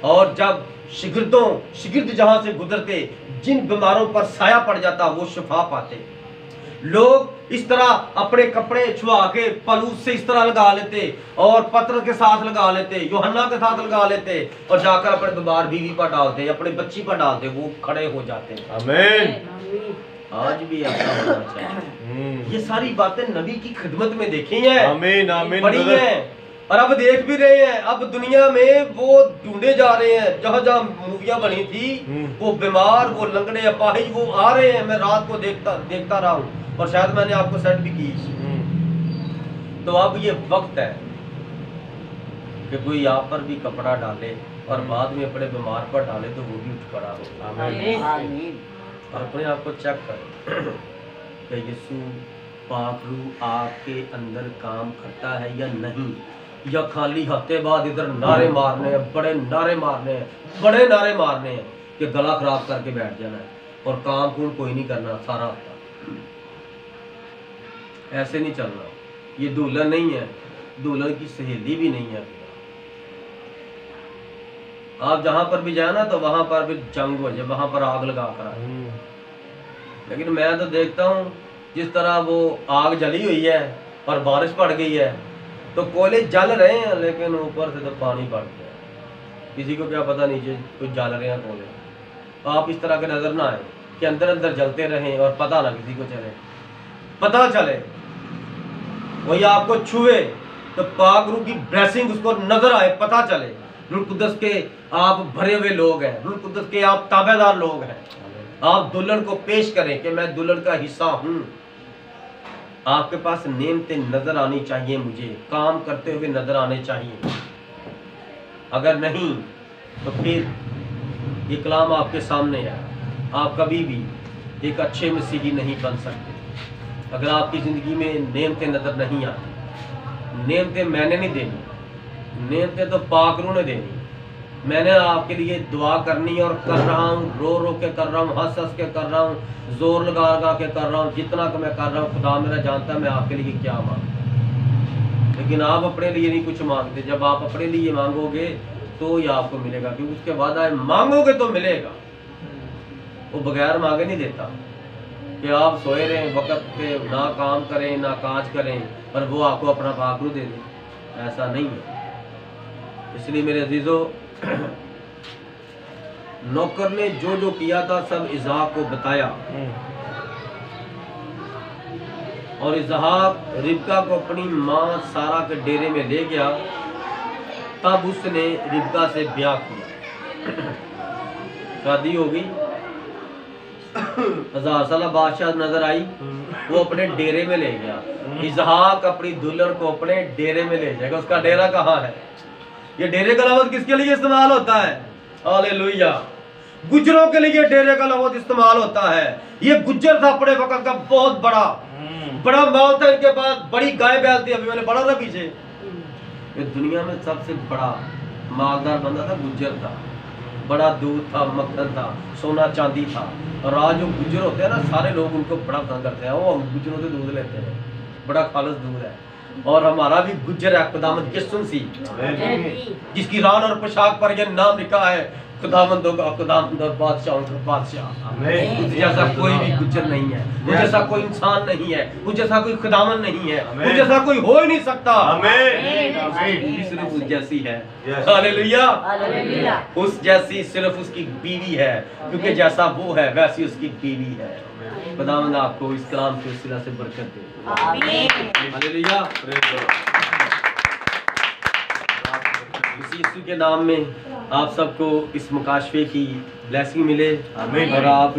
और जब शागिर्द जहां से गुजरते, जिन बीमारों पर साया पड़ जाता वो शिफा पाते। लोग इस तरह अपने कपड़े छुआ के पलूस से इस तरह लगा लेते और पत्र के साथ लगा लेते, यूहन्ना के साथ लगा लेते और जाकर अपने बीमार बीवी पर डालते, अपने बच्ची पर डालते, वो खड़े हो जाते। आमीन। आज भी ऐसा होना चाहिए। ये सारी बातें नबी की खिदमत में देखी हैं, आमीन, आमीन, पढ़ी brother। हैं और अब देख भी रहे हैं। अब दुनिया में वो ढूंढे जा रहे हैं, जहाँ जहाँ मूवियाँ बनी थी वो बीमार, वो लंगड़े, अपाहिज वो आ रहे हैं। मैं रात को देखता रहा हूँ और शायद मैंने आपको सेट भी की। तो अब ये वक्त है कि कोई आप पर भी कपड़ा डाले और बाद में अपने बीमार पर डाले तो वो भी उठ खड़ा हो। आमीन। और अपने आप को चेक करें कि यीशु पाक रूह आपके अंदर काम करता है या नहीं, या खाली हफ्ते बाद इधर नारे मारने हैं, बड़े नारे मारने हैं, बड़े नारे मारने हैं कि गला खराब करके बैठ जाना है और काम कूम कोई नहीं करना सारा हफ्ता। ऐसे नहीं चलना। ये दुल्हन नहीं है, दुल्हन की सहेली भी नहीं है। आप जहां पर भी जाए ना तो वहां पर भी जंग हो जाए, वहां पर आग लगा कर आए। लेकिन मैं तो देखता हूँ जिस तरह वो आग जली हुई है और बारिश पड़ गई है तो कोयले जल रहे हैं लेकिन ऊपर से तो पानी पड़ गया। किसी को क्या पता नीचे कुछ जल रहे हैं कोयले। तो आप इस तरह के नजर ना आए कि अंदर अंदर जलते रहें और पता ना किसी को चले, पता चले वही आपको छुए तो पाक रूह की ब्लेसिंग उसको नजर आए, पता चले रूह कुदस के आप भरे हुए लोग हैं, रूह कुदस के आप ताबेदार लोग हैं। आप दुल्हन को पेश करें कि मैं दुल्हन का हिस्सा हूं। आपके पास नेमतें नजर आनी चाहिए, मुझे काम करते हुए नजर आने चाहिए। अगर नहीं तो फिर ये कलाम आपके सामने है, आप कभी भी एक अच्छे मसीही नहीं बन सकते अगर आपकी ज़िंदगी में नेमतें नजर नहीं आती। नेमतें मैंने नहीं देनी, नेमतें तो पाक रूह ने देनी। मैंने आपके लिए दुआ करनी और कर रहा हूँ, रो रो के कर रहा हूँ, हंस हंस के कर रहा हूँ, जोर लगा लगा के कर रहा हूँ। जितना कि मैं कर रहा हूँ खुदा मेरा जानता है मैं आपके लिए क्या मांगता। लेकिन आप अपने लिए नहीं कुछ मांगते। जब आप अपने लिए मांगोगे तो ही आपको मिलेगा, क्योंकि उसके वादा है मांगोगे तो मिलेगा। वो बगैर मांगे नहीं देता कि आप सोए रहें वक्त पे, ना काम करें ना काज करें पर वो आपको अपना पाक रूह दे दे। ऐसा नहीं है। इसलिए मेरे अजीजों, नौकर ने जो जो किया था सब इसहाक को बताया और इसहाक रिबका को अपनी माँ सारा के डेरे में ले गया। तब उसने रिबका से ब्याह किया, शादी हो गई। 1000 साल बादशाह नजर आई, वो अपने डेरे में ले गया। इसहाक अपनी दुल्हन को अपने डेरे में ले जाएगा। उसका डेरा कहाँ है? ये डेरे का लफ्ज़ किसके लिए इस्तेमाल होता है? हालेलुया। गुजरों के लिए डेरे का लफ्ज़ इस्तेमाल होता है। ये गुज्जर था अपने वक्त का बहुत बड़ा माल था इनके पास, बड़ी गाय बैल थी। अभी मैंने पढ़ा था पीछे, ये दुनिया में सबसे बड़ा मालदार बंदा था, गुज्जर था। बड़ा दूध था, मक्खन था, सोना चांदी था। और आज जो गुज्जर होते हैं ना, सारे लोग उनको बड़ा पसंद करते हैं। वो हम गुज्जरों से दूध लेते हैं, बड़ा खालिस दूध है। और हमारा भी गुज्जर है खुदावंद यीशु मसीह, जिसकी रान और पोशाक पर यह नाम लिखा है, खुदावंदों का खुदावंद और बादशाहों का बादशाह। आमीन। उस जैसा कोई भी गुजर नहीं है, उस जैसा कोई इंसान नहीं है, उस जैसा कोई खुदावन नहीं है, आमीन। उस जैसा कोई हो ही नहीं सकता। आमीन। बीवी सिर्फ उस जैसी है। Yes. हालेलुया। हालेलुया। उस जैसी सिर्फ उसकी बीवी है, क्योंकि जैसा वो है वैसी उसकी बीवी है। खुदावंद आपको इस कलाम के वसीला से बरकत दे। आमीन। हालेलुया। Praise the Lord. इस यीशु के नाम में आप सबको इस मुकाशफे की ब्लेसिंग मिले आमीन। और आप